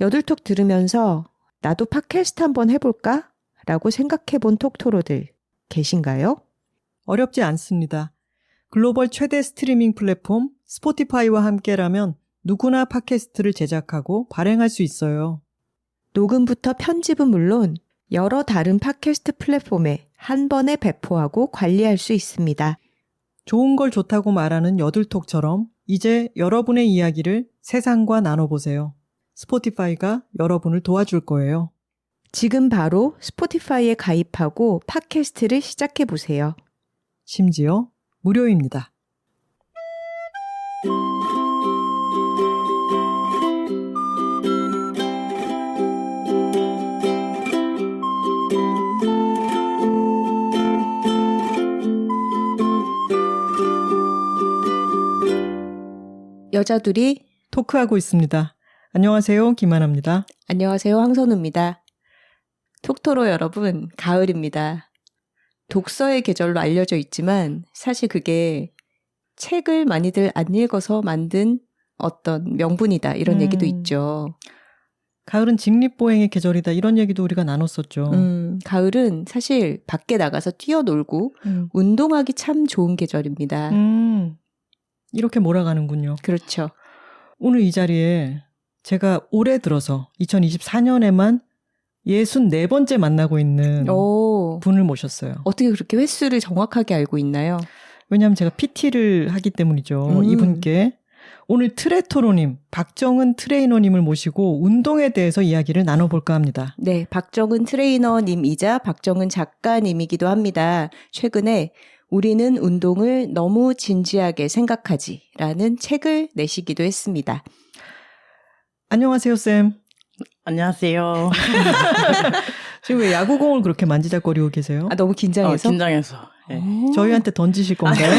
여들톡 들으면서 나도 팟캐스트 한번 해볼까? 라고 생각해본 톡토로들 계신가요? 어렵지 않습니다. 글로벌 최대 스트리밍 플랫폼 스포티파이와 함께라면 누구나 팟캐스트를 제작하고 발행할 수 있어요. 녹음부터 편집은 물론 여러 다른 팟캐스트 플랫폼에 한 번에 배포하고 관리할 수 있습니다. 좋은 걸 좋다고 말하는 여들톡처럼 이제 여러분의 이야기를 세상과 나눠보세요. 스포티파이가 여러분을 도와줄 거예요. 지금 바로 스포티파이에 가입하고 팟캐스트를 시작해보세요. 심지어 무료입니다. 여자들이 토크하고 있습니다. 안녕하세요. 김하나입니다. 안녕하세요. 황선우입니다. 톡토로 여러분, 가을입니다. 독서의 계절로 알려져 있지만 사실 그게 책을 많이들 안 읽어서 만든 어떤 명분이다 이런 얘기도 있죠. 가을은 직립보행의 계절이다 이런 얘기도 우리가 나눴었죠. 가을은 사실 밖에 나가서 뛰어놀고 운동하기 참 좋은 계절입니다. 이렇게 몰아가는군요. 그렇죠. 오늘 이 자리에 제가 올해 들어서 2024년에만 64번째 만나고 있는 분을 모셨어요. 어떻게 그렇게 횟수를 정확하게 알고 있나요? 왜냐하면 제가 PT를 하기 때문이죠. 이분께 오늘 트레토로님, 박정은 트레이너님을 모시고 운동에 대해서 이야기를 나눠볼까 합니다. 네, 박정은 트레이너님이자 박정은 작가님이기도 합니다. 최근에 우리는 운동을 너무 진지하게 생각하지라는 책을 내시기도 했습니다. 안녕하세요, 쌤. 안녕하세요. 지금 왜 야구공을 그렇게 만지작거리고 계세요? 너무 긴장해서? 긴장해서. 네. 저희한테 던지실 건가요?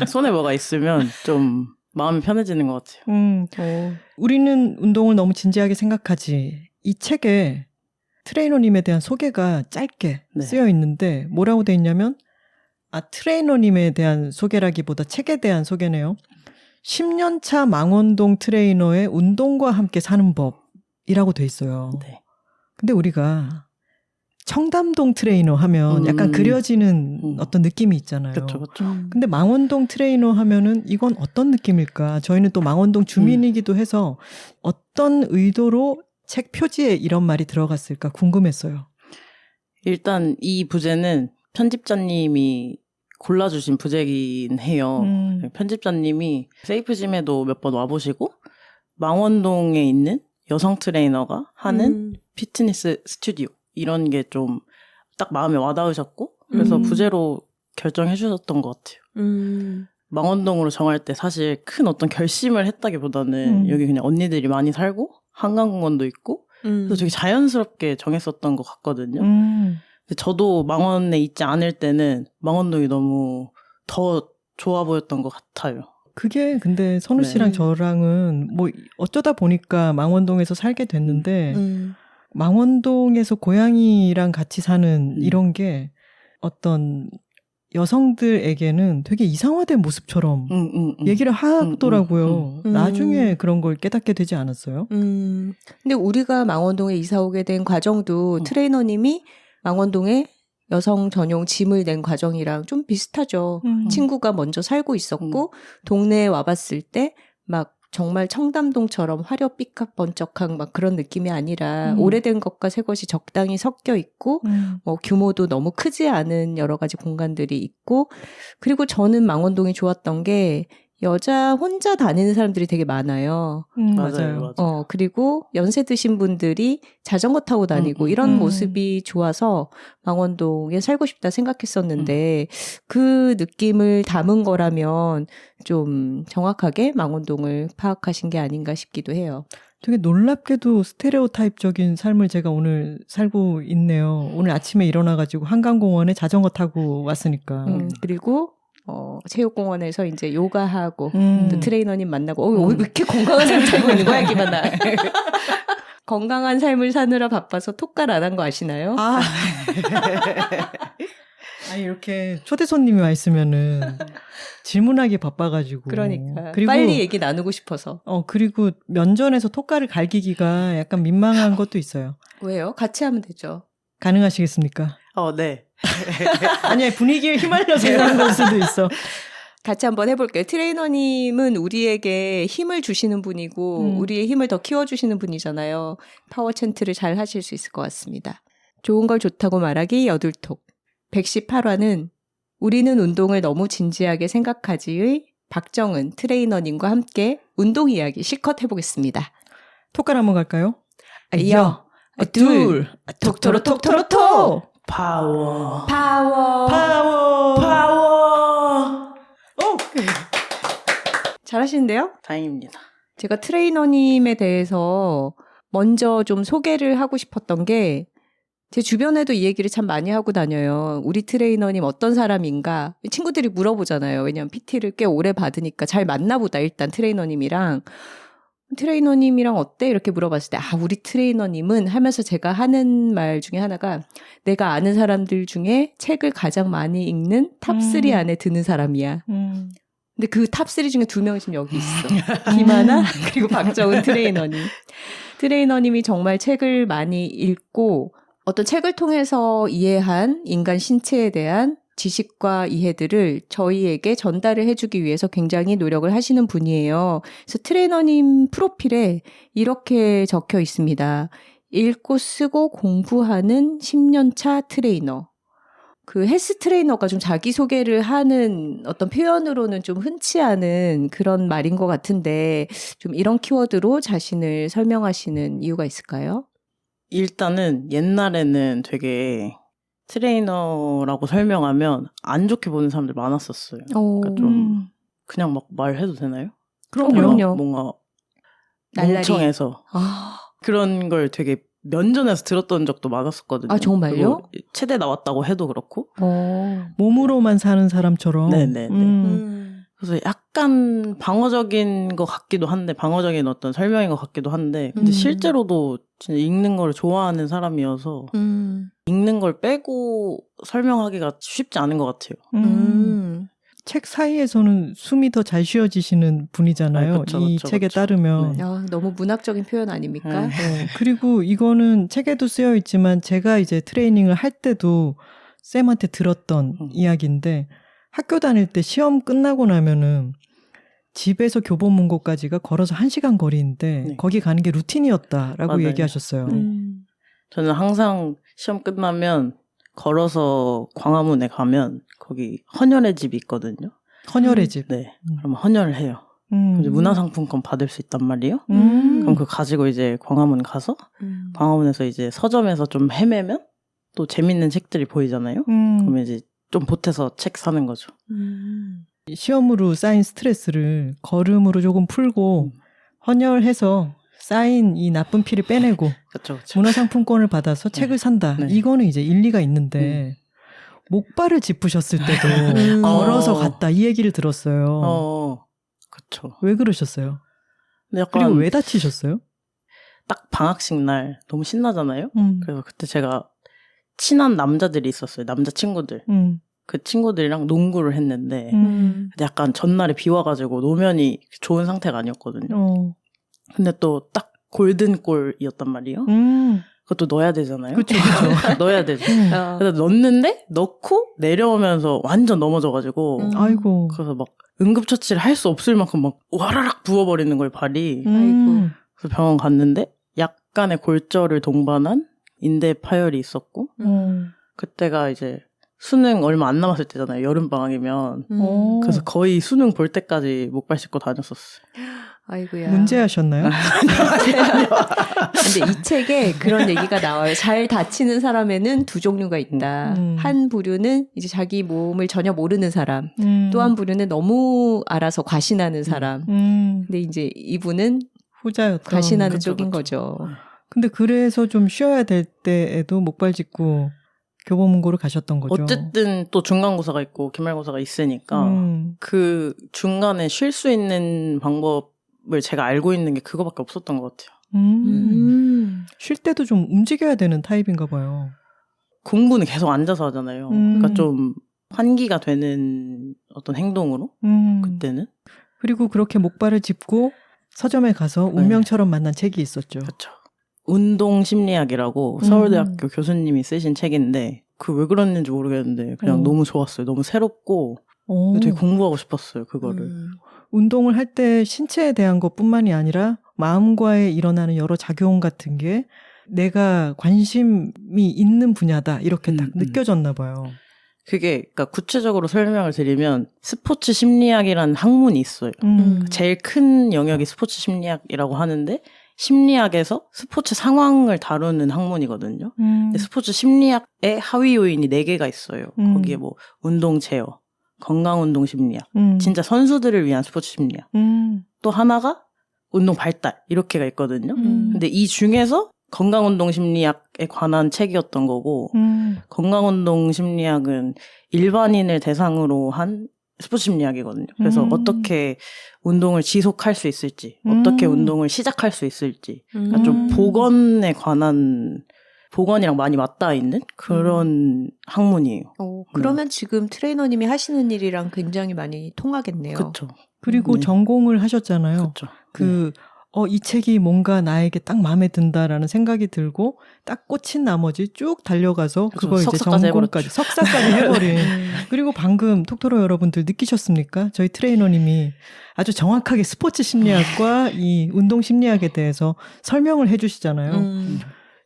손에 뭐가 있으면 좀 마음이 편해지는 것 같아요. 우리는 운동을 너무 진지하게 생각하지. 이 책에 트레이너님에 대한 소개가 짧게 쓰여 있는데 뭐라고 돼 있냐면 트레이너님에 대한 소개라기보다 책에 대한 소개네요. 10년차 망원동 트레이너의 운동과 함께 사는 법이라고 돼 있어요. 네. 근데 우리가 청담동 트레이너 하면 약간 그려지는 어떤 느낌이 있잖아요. 그렇죠, 그렇죠. 근데 망원동 트레이너 하면은 이건 어떤 느낌일까? 저희는 또 망원동 주민이기도 해서 어떤 의도로 책 표지에 이런 말이 들어갔을까 궁금했어요. 일단 이 부제는 편집자님이 골라주신 부제긴 해요. 편집자님이 세이프짐에도 몇 번 와보시고 망원동에 있는 여성 트레이너가 하는 피트니스 스튜디오 이런 게 좀 딱 마음에 와닿으셨고 그래서 부제로 결정해 주셨던 것 같아요. 망원동으로 정할 때 사실 큰 어떤 결심을 했다기보다는 여기 그냥 언니들이 많이 살고 한강공원도 있고 그래서 되게 자연스럽게 정했었던 것 같거든요. 저도 망원에 있지 않을 때는 망원동이 너무 더 좋아 보였던 것 같아요. 그게 근데 선우 씨랑 저랑은 뭐 어쩌다 보니까 망원동에서 살게 됐는데 망원동에서 고양이랑 같이 사는 이런 게 어떤 여성들에게는 되게 이상화된 모습처럼 얘기를 하더라고요. 나중에 그런 걸 깨닫게 되지 않았어요? 근데 우리가 망원동에 이사 오게 된 과정도 트레이너님이 망원동에 여성 전용 짐을 낸 과정이랑 좀 비슷하죠. 친구가 먼저 살고 있었고 동네에 와봤을 때 막 정말 청담동처럼 화려 삐까번쩍한 막 그런 느낌이 아니라 오래된 것과 새 것이 적당히 섞여 있고 뭐 규모도 너무 크지 않은 여러 가지 공간들이 있고 그리고 저는 망원동이 좋았던 게 여자 혼자 다니는 사람들이 되게 많아요. 맞아요. 그리고 연세 드신 분들이 자전거 타고 다니고 이런 모습이 좋아서 망원동에 살고 싶다 생각했었는데 그 느낌을 담은 거라면 좀 정확하게 망원동을 파악하신 게 아닌가 싶기도 해요. 되게 놀랍게도 스테레오타입적인 삶을 제가 오늘 살고 있네요. 오늘 아침에 일어나가지고 한강공원에 자전거 타고 왔으니까. 그리고 체육공원에서 이제 요가하고 또 트레이너님 만나고 왜 이렇게 건강한 삶을 살고 있는 거야 김하나. 건강한 삶을 사느라 바빠서 톡갈 안 한 거 아시나요? 아니 이렇게 초대 손님이 와 있으면은 질문하기 바빠가지고. 그러니까 그리고 빨리 얘기 나누고 싶어서. 그리고 면전에서 톡가를 갈기기가 약간 민망한 것도 있어요. 왜요? 같이 하면 되죠. 가능하시겠습니까? 네. 아니야 분위기에 휘말려서 그런 걸 수도 있어. 같이 한번 해볼게요. 트레이너님은 우리에게 힘을 주시는 분이고 우리의 힘을 더 키워주시는 분이잖아요. 파워 챈트를 잘 하실 수 있을 것 같습니다. 좋은 걸 좋다고 말하기 여둘톡 118화는 우리는 운동을 너무 진지하게 생각하지의 박정은 트레이너님과 함께 운동 이야기 실컷 해보겠습니다. 톡갈 한번 갈까요? 이어 둘 톡토로 톡토로톡 파워. 파워 파워 파워. 잘하시는데요? 다행입니다. 제가 트레이너님에 대해서 먼저 좀 소개를 하고 싶었던 게 제 주변에도 이 얘기를 참 많이 하고 다녀요. 우리 트레이너님 어떤 사람인가? 친구들이 물어보잖아요. 왜냐하면 PT를 꽤 오래 받으니까 잘 맞나 보다 일단 트레이너님이랑 어때? 이렇게 물어봤을 때 우리 트레이너님은 하면서 제가 하는 말 중에 하나가 내가 아는 사람들 중에 책을 가장 많이 읽는 탑3 안에 드는 사람이야. 근데 그 탑3 중에 2명이 지금 여기 있어. 김하나 그리고 박정은 트레이너님. 트레이너님이 정말 책을 많이 읽고 어떤 책을 통해서 이해한 인간 신체에 대한 지식과 이해들을 저희에게 전달을 해주기 위해서 굉장히 노력을 하시는 분이에요. 그래서 트레이너님 프로필에 이렇게 적혀 있습니다. 읽고 쓰고 공부하는 10년차 트레이너. 그 헬스 트레이너가 좀 자기소개를 하는 어떤 표현으로는 좀 흔치 않은 그런 말인 것 같은데 좀 이런 키워드로 자신을 설명하시는 이유가 있을까요? 일단은 옛날에는 되게 트레이너라고 설명하면 안 좋게 보는 사람들 많았었어요. 그러니까 좀 그냥 막 말해도 되나요? 그럼요. 뭔가 날라리. 멍청해서 그런 걸 되게 면전에서 들었던 적도 많았었거든요. 정말요? 체대 나왔다고 해도 그렇고 몸으로만 사는 사람처럼. 네네네. 그래서 약간 방어적인 것 같기도 한데 방어적인 어떤 설명인 것 같기도 한데 근데 실제로도 진짜 읽는 걸 좋아하는 사람이어서 읽는 걸 빼고 설명하기가 쉽지 않은 것 같아요. 책 사이에서는 숨이 더 잘 쉬어지시는 분이잖아요. 그쵸, 이 그쵸, 책에 그쵸. 따르면. 네. 너무 문학적인 표현 아닙니까? 그리고 이거는 책에도 쓰여 있지만 제가 이제 트레이닝을 할 때도 쌤한테 들었던 이야기인데 학교 다닐 때 시험 끝나고 나면은 집에서 교보문고까지가 걸어서 1시간 거리인데 거기 가는 게 루틴이었다라고 맞아요. 얘기하셨어요. 저는 항상 시험 끝나면 걸어서 광화문에 가면 거기 헌혈의 집이 있거든요. 헌혈의 집. 네. 그럼 헌혈을 해요. 이제 문화상품권 받을 수 있단 말이에요. 그럼 그거 가지고 이제 광화문 가서 광화문에서 이제 서점에서 좀 헤매면 또 재밌는 책들이 보이잖아요. 그러면 이제 좀 보태서 책 사는 거죠. 시험으로 쌓인 스트레스를 걸음으로 조금 풀고 헌혈해서 쌓인 이 나쁜 피를 빼내고 그쵸. 문화상품권을 받아서 책을 산다. 네. 이거는 이제 일리가 있는데 목발을 짚으셨을 때도 걸어서 갔다 이 얘기를 들었어요. 그쵸. 왜 그러셨어요? 근데 약간 그리고 왜 다치셨어요? 딱 방학식 날 너무 신나잖아요. 그래서 그때 제가 친한 남자들이 있었어요. 남자친구들. 그 친구들이랑 농구를 했는데 근데 약간 전날에 비 와가지고 노면이 좋은 상태가 아니었거든요. 근데 또 딱 골든골이었단 말이에요. 그것도 넣어야 되잖아요. 그렇죠. 넣어야 되죠. 그래서 넣었는데 넣고 내려오면서 완전 넘어져가지고 아이고. 그래서 막 응급처치를 할 수 없을 만큼 막 와라락 부어버리는 거예요, 발이. 아이고. 그래서 병원 갔는데 약간의 골절을 동반한 인대 파열이 있었고 그때가 이제 수능 얼마 안 남았을 때잖아요. 여름방학이면. 그래서 거의 수능 볼 때까지 목발 씻고 다녔었어요. 아이고야. 문제하셨나요? 근데 이 책에 그런 얘기가 나와요. 잘 다치는 사람에는 두 종류가 있다. 한 부류는 이제 자기 몸을 전혀 모르는 사람. 또 한 부류는 너무 알아서 과신하는 사람. 근데 이제 이분은 후자였던. 과신하는 그쵸, 쪽인 그쵸. 거죠. 근데 그래서 좀 쉬어야 될 때에도 목발 짚고 교보문고를 가셨던 거죠. 어쨌든 또 중간고사가 있고 기말고사가 있으니까 그 중간에 쉴 수 있는 방법을 제가 알고 있는 게 그거밖에 없었던 것 같아요. 쉴 때도 좀 움직여야 되는 타입인가 봐요. 공부는 계속 앉아서 하잖아요. 그러니까 좀 환기가 되는 어떤 행동으로 그때는. 그리고 그렇게 목발을 짚고 서점에 가서 운명처럼 만난 책이 있었죠. 그렇죠. 운동 심리학이라고 서울대학교 교수님이 쓰신 책인데 그 왜 그랬는지 모르겠는데 그냥 너무 좋았어요. 너무 새롭고 되게 공부하고 싶었어요. 그거를. 운동을 할 때 신체에 대한 것뿐만이 아니라 마음과에 일어나는 여러 작용 같은 게 내가 관심이 있는 분야다 이렇게 딱 느껴졌나 봐요. 그게 그러니까 구체적으로 설명을 드리면 스포츠 심리학이라는 학문이 있어요. 제일 큰 영역이 스포츠 심리학이라고 하는데 심리학에서 스포츠 상황을 다루는 학문이거든요. 근데 스포츠 심리학의 하위 요인이 4개가 있어요. 거기에 뭐 운동 제어, 건강운동 심리학, 진짜 선수들을 위한 스포츠 심리학. 또 하나가 운동 발달 이렇게가 있거든요. 근데 이 중에서 건강운동 심리학에 관한 책이었던 거고 건강운동 심리학은 일반인을 대상으로 한 스포츠 심리학이거든요. 그래서 어떻게 운동을 지속할 수 있을지 어떻게 운동을 시작할 수 있을지 그러니까 좀 보건에 관한 보건이랑 많이 맞닿아 있는 그런 학문이에요. 그러면 지금 트레이너님이 하시는 일이랑 굉장히 많이 통하겠네요. 그렇죠. 그리고 전공을 하셨잖아요. 그렇죠. 이 책이 뭔가 나에게 딱 마음에 든다라는 생각이 들고 딱 꽂힌 나머지 쭉 달려가서 그걸 이제 전공까지 석사까지 해버린. 그리고 방금 톡토로 여러분들 느끼셨습니까? 저희 트레이너님이 아주 정확하게 스포츠 심리학과 이 운동 심리학에 대해서 설명을 해주시잖아요.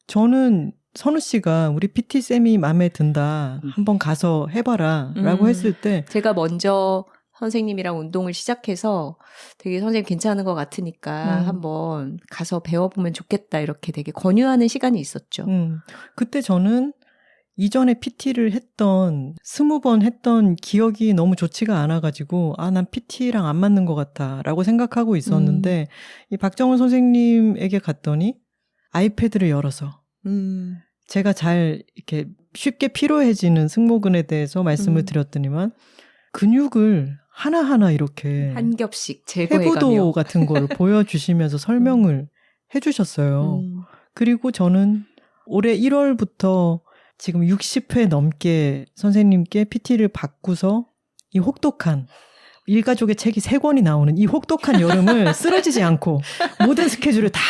저는 선우 씨가 우리 PT쌤이 마음에 든다. 한번 가서 해봐라. 라고 했을 때 제가 먼저 선생님이랑 운동을 시작해서 되게 선생님 괜찮은 것 같으니까 한번 가서 배워보면 좋겠다 이렇게 되게 권유하는 시간이 있었죠. 그때 저는 이전에 PT를 했던 20번 했던 기억이 너무 좋지가 않아가지고 난 PT랑 안 맞는 것 같아 라고 생각하고 있었는데 이 박정은 선생님에게 갔더니 아이패드를 열어서 제가 잘 이렇게 쉽게 피로해지는 승모근에 대해서 말씀을 드렸더니만 근육을 하나하나 이렇게 한 겹씩 제거해가며 해부도 같은 거를 보여주시면서 설명을 해주셨어요. 그리고 저는 올해 1월부터 지금 60회 넘게 선생님께 PT를 받고서 이 혹독한 일가족의 책이 3권이 나오는 이 혹독한 여름을 쓰러지지 않고 모든 스케줄을 다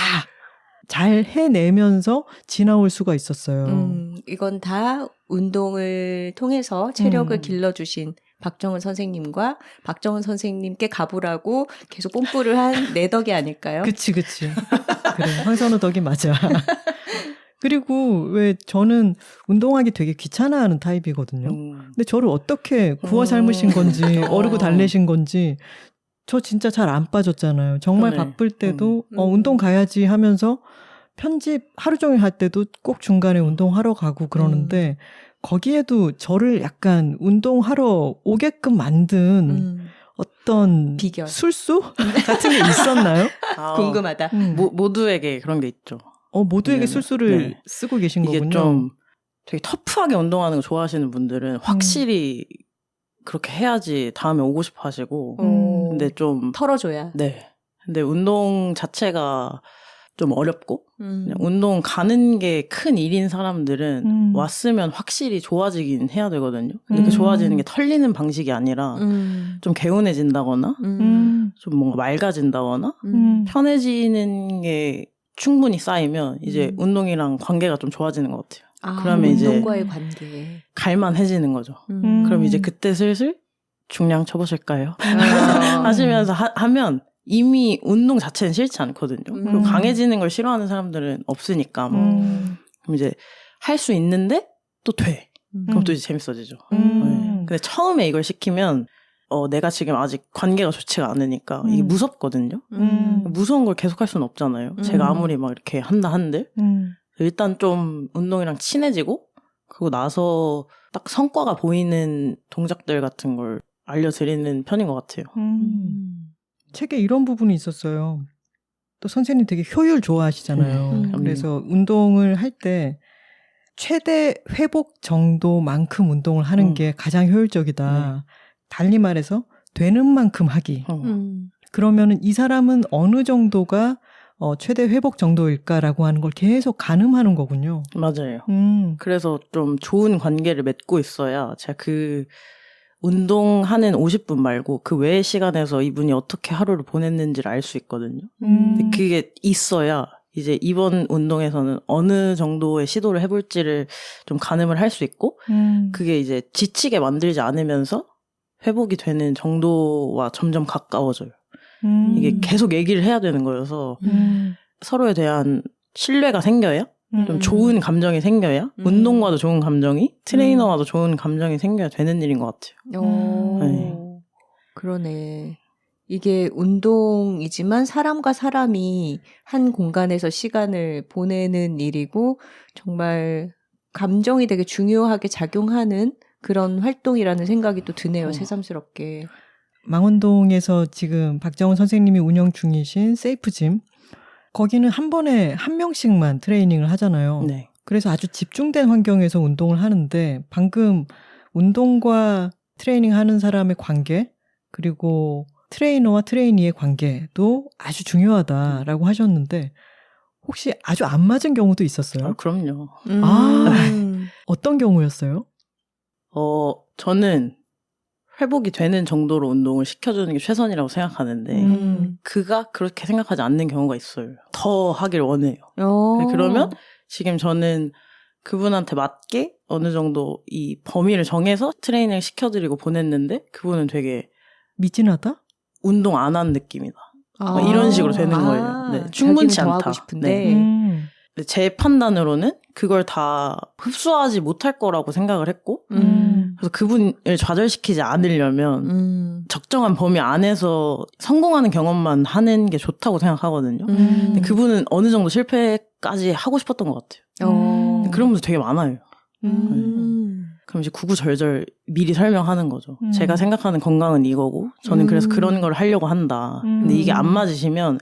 잘 해내면서 지나올 수가 있었어요. 이건 다 운동을 통해서 체력을 길러주신 박정은 선생님과 박정은 선생님께 가보라고 계속 뽐뿌를 한 내 덕이 아닐까요? 그치. 그래, 황선우 덕이 맞아. 그리고 왜 저는 운동하기 되게 귀찮아하는 타입이거든요. 근데 저를 어떻게 구워 삶으신 건지 어르고 달래신 건지 저 진짜 잘 안 빠졌잖아요. 정말 바쁠 때도 운동 가야지 하면서 편집 하루 종일 할 때도 꼭 중간에 운동하러 가고 그러는데 거기에도 저를 약간 운동하러 오게끔 만든 어떤 비결. 술수 같은 게 있었나요? 궁금하다. 모두에게 그런 게 있죠. 모두에게 술수를 쓰고 계신 이게 거군요. 좀 되게 터프하게 운동하는 거 좋아하시는 분들은 확실히 그렇게 해야지 다음에 오고 싶어 하시고 근데 좀 털어줘야. 네. 근데 운동 자체가 좀 어렵고 그냥 운동 가는 게 큰 일인 사람들은 왔으면 확실히 좋아지긴 해야 되거든요. 근데 그 좋아지는 게 털리는 방식이 아니라 좀 개운해진다거나 좀 뭔가 맑아진다거나 편해지는 게 충분히 쌓이면 이제 운동이랑 관계가 좀 좋아지는 것 같아요. 그러면 운동과의 이제 관계. 갈만해지는 거죠. 그럼 이제 그때 슬슬 중량 쳐보실까요? 하시면서 하면 이미 운동 자체는 싫지 않거든요. 그리고 강해지는 걸 싫어하는 사람들은 없으니까. 그럼 이제 할 수 있는데 또 돼. 그럼 또 이제 재밌어지죠. 네. 근데 처음에 이걸 시키면 내가 지금 아직 관계가 좋지가 않으니까 이게 무섭거든요. 무서운 걸 계속할 수는 없잖아요. 제가 아무리 막 이렇게 한다 한들 일단 좀 운동이랑 친해지고 그러고 나서 딱 성과가 보이는 동작들 같은 걸 알려드리는 편인 것 같아요. 책에 이런 부분이 있었어요. 또 선생님 되게 효율 좋아하시잖아요. 그래서 운동을 할 때 최대 회복 정도만큼 운동을 하는 게 가장 효율적이다. 달리 말해서 되는 만큼 하기. 그러면은 이 사람은 어느 정도가 최대 회복 정도일까라고 하는 걸 계속 가늠하는 거군요. 맞아요. 그래서 좀 좋은 관계를 맺고 있어야 제가 그 운동하는 50분 말고 그 외의 시간에서 이분이 어떻게 하루를 보냈는지를 알 수 있거든요. 근데 그게 있어야 이제 이번 운동에서는 어느 정도의 시도를 해볼지를 좀 가늠을 할 수 있고 그게 이제 지치게 만들지 않으면서 회복이 되는 정도와 점점 가까워져요. 이게 계속 얘기를 해야 되는 거여서 서로에 대한 신뢰가 생겨야 좀 좋은 감정이 생겨야 운동과도 좋은 감정이 트레이너와도 좋은 감정이 생겨야 되는 일인 것 같아요. 네. 그러네. 이게 운동이지만 사람과 사람이 한 공간에서 시간을 보내는 일이고 정말 감정이 되게 중요하게 작용하는 그런 활동이라는 생각이 또 드네요. 새삼스럽게. 망원동에서 지금 박정훈 선생님이 운영 중이신 세이프짐, 거기는 한 번에 한 명씩만 트레이닝을 하잖아요. 네. 그래서 아주 집중된 환경에서 운동을 하는데 방금 운동과 트레이닝 하는 사람의 관계 그리고 트레이너와 트레이니의 관계도 아주 중요하다라고 하셨는데 혹시 아주 안 맞은 경우도 있었어요? 그럼요. 어떤 경우였어요? 저는 회복이 되는 정도로 운동을 시켜주는 게 최선이라고 생각하는데 그가 그렇게 생각하지 않는 경우가 있어요. 더 하길 원해요. 그러면 지금 저는 그분한테 맞게 어느 정도 이 범위를 정해서 트레이닝을 시켜드리고 보냈는데 그분은 되게 미진하다? 운동 안 한 느낌이다. 이런 식으로 되는 거예요. 네, 충분치 않다. 하고 싶은데. 네. 제 판단으로는 그걸 다 흡수하지 못할 거라고 생각을 했고 그래서 그분을 좌절시키지 않으려면 적정한 범위 안에서 성공하는 경험만 하는 게 좋다고 생각하거든요. 근데 그분은 어느 정도 실패까지 하고 싶었던 것 같아요. 그런 분들 되게 많아요. 그럼 이제 구구절절 미리 설명하는 거죠. 제가 생각하는 건강은 이거고 저는 그래서 그런 걸 하려고 한다. 근데 이게 안 맞으시면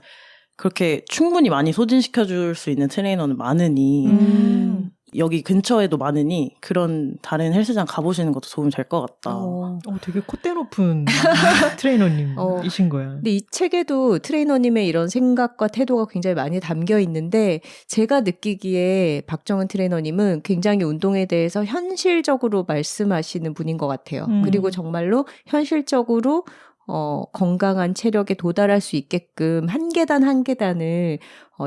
그렇게 충분히 많이 소진시켜줄 수 있는 트레이너는 많으니 여기 근처에도 많으니 그런 다른 헬스장 가보시는 것도 도움이 될 것 같다. 되게 콧대 높은 트레이너님이신 거야. 근데 이 책에도 트레이너님의 이런 생각과 태도가 굉장히 많이 담겨 있는데 제가 느끼기에 박정은 트레이너님은 굉장히 운동에 대해서 현실적으로 말씀하시는 분인 것 같아요. 그리고 정말로 현실적으로 건강한 체력에 도달할 수 있게끔 한 계단 한 계단을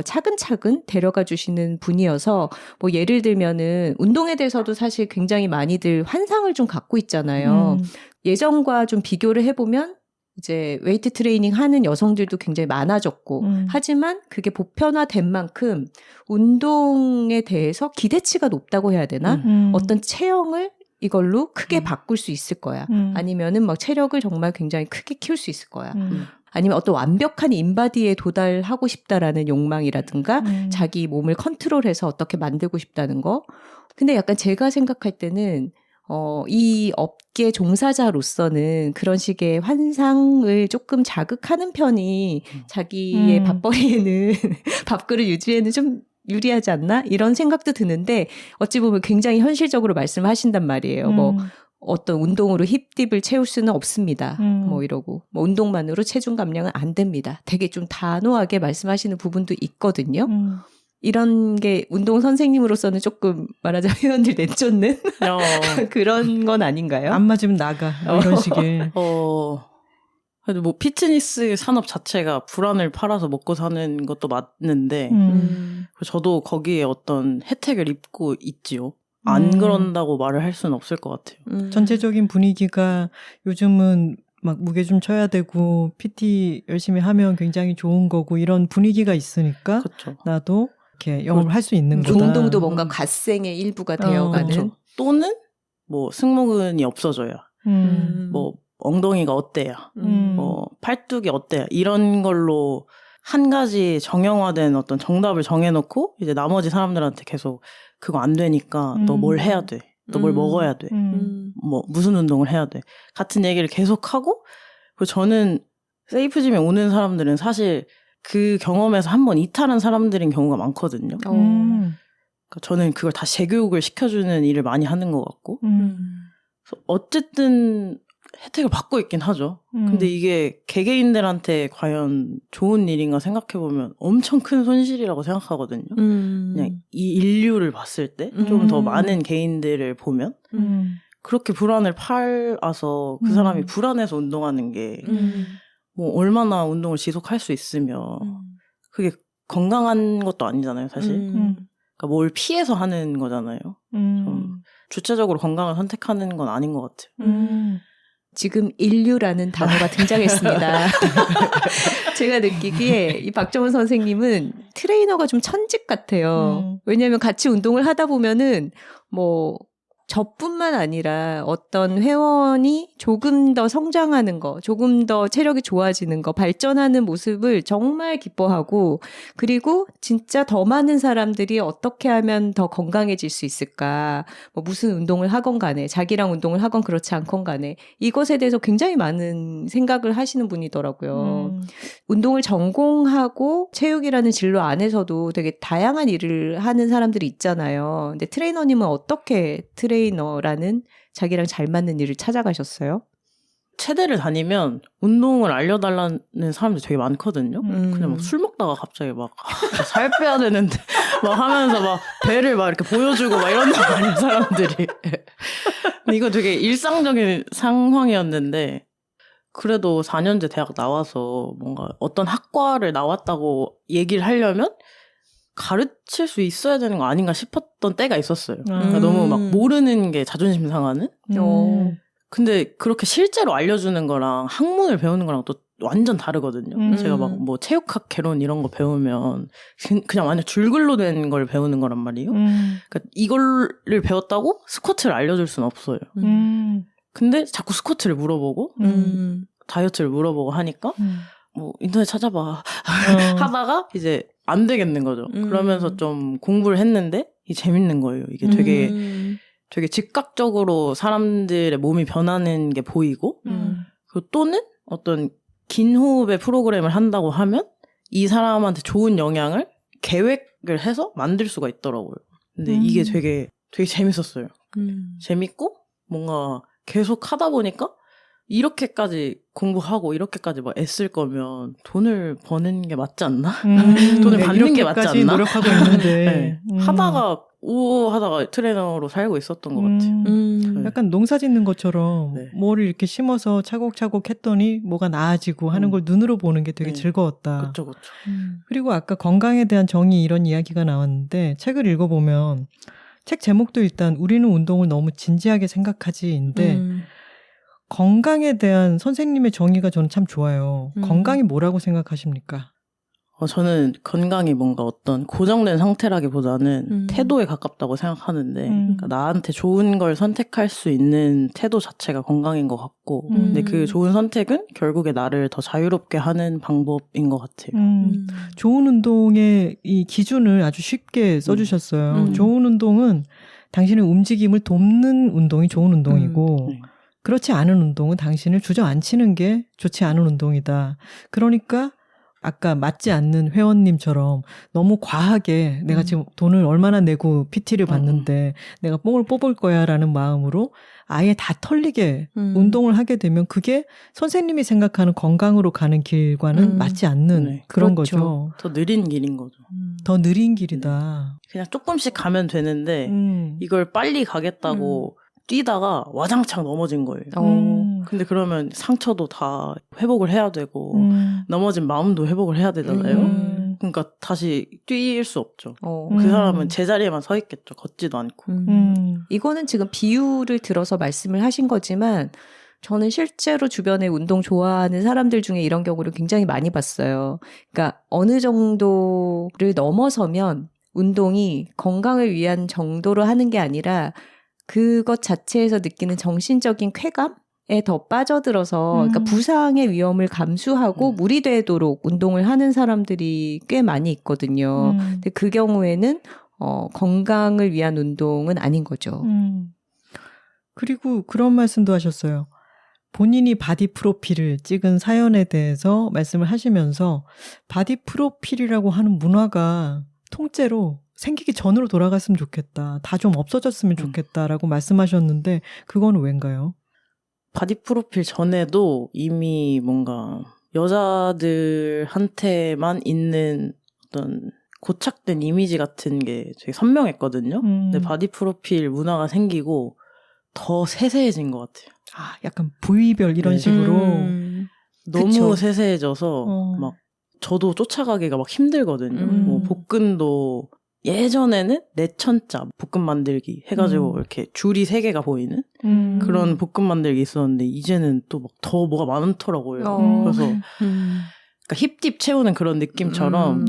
차근차근 데려가 주시는 분이어서 뭐 예를 들면은 운동에 대해서도 사실 굉장히 많이들 환상을 좀 갖고 있잖아요. 예전과 좀 비교를 해보면 이제 웨이트 트레이닝 하는 여성들도 굉장히 많아졌고 하지만 그게 보편화된 만큼 운동에 대해서 기대치가 높다고 해야 되나? 어떤 체형을 이걸로 크게 바꿀 수 있을 거야. 아니면은 막 체력을 정말 굉장히 크게 키울 수 있을 거야. 아니면 어떤 완벽한 인바디에 도달하고 싶다라는 욕망이라든가 자기 몸을 컨트롤해서 어떻게 만들고 싶다는 거. 근데 약간 제가 생각할 때는 이 업계 종사자로서는 그런 식의 환상을 조금 자극하는 편이 자기의 밥벌이에는 밥그릇 유지에는 좀 유리하지 않나? 이런 생각도 드는데 어찌 보면 굉장히 현실적으로 말씀하신단 말이에요. 뭐 어떤 운동으로 힙딥을 채울 수는 없습니다. 뭐 이러고 뭐 운동만으로 체중 감량은 안 됩니다. 되게 좀 단호하게 말씀하시는 부분도 있거든요. 이런 게 운동 선생님으로서는 조금 말하자면 회원들 내쫓는 그런 건 아닌가요? 안 맞으면 나가 이런 식의. 그래도 뭐 피트니스 산업 자체가 불안을 팔아서 먹고 사는 것도 맞는데 저도 거기에 어떤 혜택을 입고 있지요. 안 그런다고 말을 할 수는 없을 것 같아요. 전체적인 분위기가 요즘은 막 무게 좀 쳐야 되고 PT 열심히 하면 굉장히 좋은 거고 이런 분위기가 있으니까 그쵸. 나도 이렇게 영업을 할 수 있는 거다. 운동도 뭔가 갓생의 일부가 되어가는. 그쵸. 또는 뭐 승모근이 없어져야 뭐 엉덩이가 어때야 뭐 팔뚝이 어때야 이런 걸로 한 가지 정형화된 어떤 정답을 정해놓고 이제 나머지 사람들한테 계속 그거 안 되니까 너 뭘 해야 돼, 너 뭘 먹어야 돼, 뭐 무슨 운동을 해야 돼 같은 얘기를 계속하고 그리고 저는 세이프짐에 오는 사람들은 사실 그 경험에서 한번 이탈한 사람들인 경우가 많거든요. 그러니까 저는 그걸 다시 재교육을 시켜주는 일을 많이 하는 것 같고 그래서 어쨌든 혜택을 받고 있긴 하죠. 근데 이게 개개인들한테 과연 좋은 일인가 생각해보면 엄청 큰 손실이라고 생각하거든요. 그냥 이 인류를 봤을 때 좀 더 많은 개인들을 보면 그렇게 불안을 팔아서 그 사람이 불안해서 운동하는 게 뭐 얼마나 운동을 지속할 수 있으며 그게 건강한 것도 아니잖아요, 사실. 그러니까 뭘 피해서 하는 거잖아요. 주체적으로 건강을 선택하는 건 아닌 것 같아요. 지금 인류라는 단어가 등장했습니다. 제가 느끼기에 이 박정은 선생님은 트레이너가 좀 천직 같아요. 왜냐하면 같이 운동을 하다 보면은 뭐 저뿐만 아니라 어떤 회원이 조금 더 성장하는 거, 조금 더 체력이 좋아지는 거, 발전하는 모습을 정말 기뻐하고, 그리고 진짜 더 많은 사람들이 어떻게 하면 더 건강해질 수 있을까, 뭐 무슨 운동을 하건 간에, 자기랑 운동을 하건 그렇지 않건 간에 이것에 대해서 굉장히 많은 생각을 하시는 분이더라고요. 운동을 전공하고 체육이라는 진로 안에서도 되게 다양한 일을 하는 사람들이 있잖아요. 근데 트레이너님은 어떻게 트레이너라는 자기랑 잘 맞는 일을 찾아가셨어요? 체대를 다니면 운동을 알려달라는 사람들이 되게 많거든요. 그냥 막 술 먹다가 갑자기 막 살 빼야 되는데 막 하면서 막 배를 막 이렇게 보여주고 막 이런 거 아닌 사람들이. 근데 이거 되게 일상적인 상황이었는데 그래도 4년제 대학 나와서 뭔가 어떤 학과를 나왔다고 얘기를 하려면 가르칠 수 있어야 되는 거 아닌가 싶었던 때가 있었어요. 그러니까 너무 막 모르는 게 자존심 상하는? 근데 그렇게 실제로 알려주는 거랑 학문을 배우는 거랑 또 완전 다르거든요. 제가 막 뭐 체육학 개론 이런 거 배우면 그냥 완전 줄글로 된 걸 배우는 거란 말이에요. 그러니까 이거를 배웠다고 스쿼트를 알려줄 수는 없어요. 근데 자꾸 스쿼트를 물어보고 다이어트를 물어보고 하니까 뭐 인터넷 찾아봐 하다가 이제 안 되겠는 거죠. 그러면서 좀 공부를 했는데 이게 재밌는 거예요. 이게 되게 즉각적으로 사람들의 몸이 변하는 게 보이고 그리고 또는 어떤 긴 호흡의 프로그램을 한다고 하면 이 사람한테 좋은 영향을 계획을 해서 만들 수가 있더라고요. 근데 이게 되게 재밌었어요. 재밌고 뭔가 계속 하다 보니까 이렇게까지 공부하고 이렇게까지 막 애쓸 거면 돈을 버는 게 맞지 않나? 돈을 받는 게 맞지 않나? 노력하고 있는데 네. 하다가 트레이너로 살고 있었던 것 같아요. 약간 농사 짓는 것처럼 네. 뭐를 이렇게 심어서 차곡차곡 했더니 뭐가 나아지고 하는 걸 눈으로 보는 게 되게 즐거웠다. 그렇죠. 그리고 아까 건강에 대한 정의 이런 이야기가 나왔는데 책을 읽어보면 책 제목도 일단 우리는 운동을 너무 진지하게 생각하지인데 건강에 대한 선생님의 정의가 저는 참 좋아요. 건강이 뭐라고 생각하십니까? 저는 건강이 뭔가 어떤 고정된 상태라기보다는 태도에 가깝다고 생각하는데 그러니까 나한테 좋은 걸 선택할 수 있는 태도 자체가 건강인 것 같고 근데 그 좋은 선택은 결국에 나를 더 자유롭게 하는 방법인 것 같아요. 좋은 운동의 이 기준을 아주 쉽게 써주셨어요. 좋은 운동은 당신의 움직임을 돕는 운동이 좋은 운동이고 그렇지 않은 운동은 당신을 주저앉히는 게 좋지 않은 운동이다. 그러니까 아까 맞지 않는 회원님처럼 너무 과하게 내가 지금 돈을 얼마나 내고 PT를 받는데 내가 뽕을 뽑을 거야 라는 마음으로 아예 다 털리게 운동을 하게 되면 그게 선생님이 생각하는 건강으로 가는 길과는 맞지 않는 그런 그렇죠. 거죠. 더 느린 길인 거죠. 더 느린 길이다. 그냥 조금씩 가면 되는데 이걸 빨리 가겠다고 뛰다가 와장창 넘어진 거예요. 근데 그러면 상처도 다 회복을 해야 되고 넘어진 마음도 회복을 해야 되잖아요. 그러니까 다시 뛸 수 없죠. 그 사람은 제자리에만 서 있겠죠. 걷지도 않고. 이거는 지금 비유를 들어서 말씀을 하신 거지만 저는 실제로 주변에 운동 좋아하는 사람들 중에 이런 경우를 굉장히 많이 봤어요. 그러니까 어느 정도를 넘어서면 운동이 건강을 위한 정도로 하는 게 아니라 그것 자체에서 느끼는 정신적인 쾌감에 더 빠져들어서 그러니까 부상의 위험을 감수하고 무리 되도록 운동을 하는 사람들이 꽤 많이 있거든요. 근데 그 경우에는 건강을 위한 운동은 아닌 거죠. 그리고 그런 말씀도 하셨어요. 본인이 바디 프로필을 찍은 사연에 대해서 말씀을 하시면서 바디 프로필이라고 하는 문화가 통째로 생기기 전으로 돌아갔으면 좋겠다. 다 좀 없어졌으면 좋겠다라고 말씀하셨는데 그건 왠가요? 바디 프로필 전에도 이미 뭔가 여자들한테만 있는 어떤 고착된 이미지 같은 게 되게 선명했거든요. 근데 바디 프로필 문화가 생기고 더 세세해진 것 같아요. 아, 약간 부위별 이런 식으로. 너무 그쵸. 세세해져서 막 저도 쫓아가기가 막 힘들거든요. 뭐 복근도 예전에는 4천자 볶음 만들기 해가지고 이렇게 줄이 3개가 보이는 그런 볶음 만들기 있었는데 이제는 또 막 더 뭐가 많더라고요. 그래서 그러니까 힙딥 채우는 그런 느낌처럼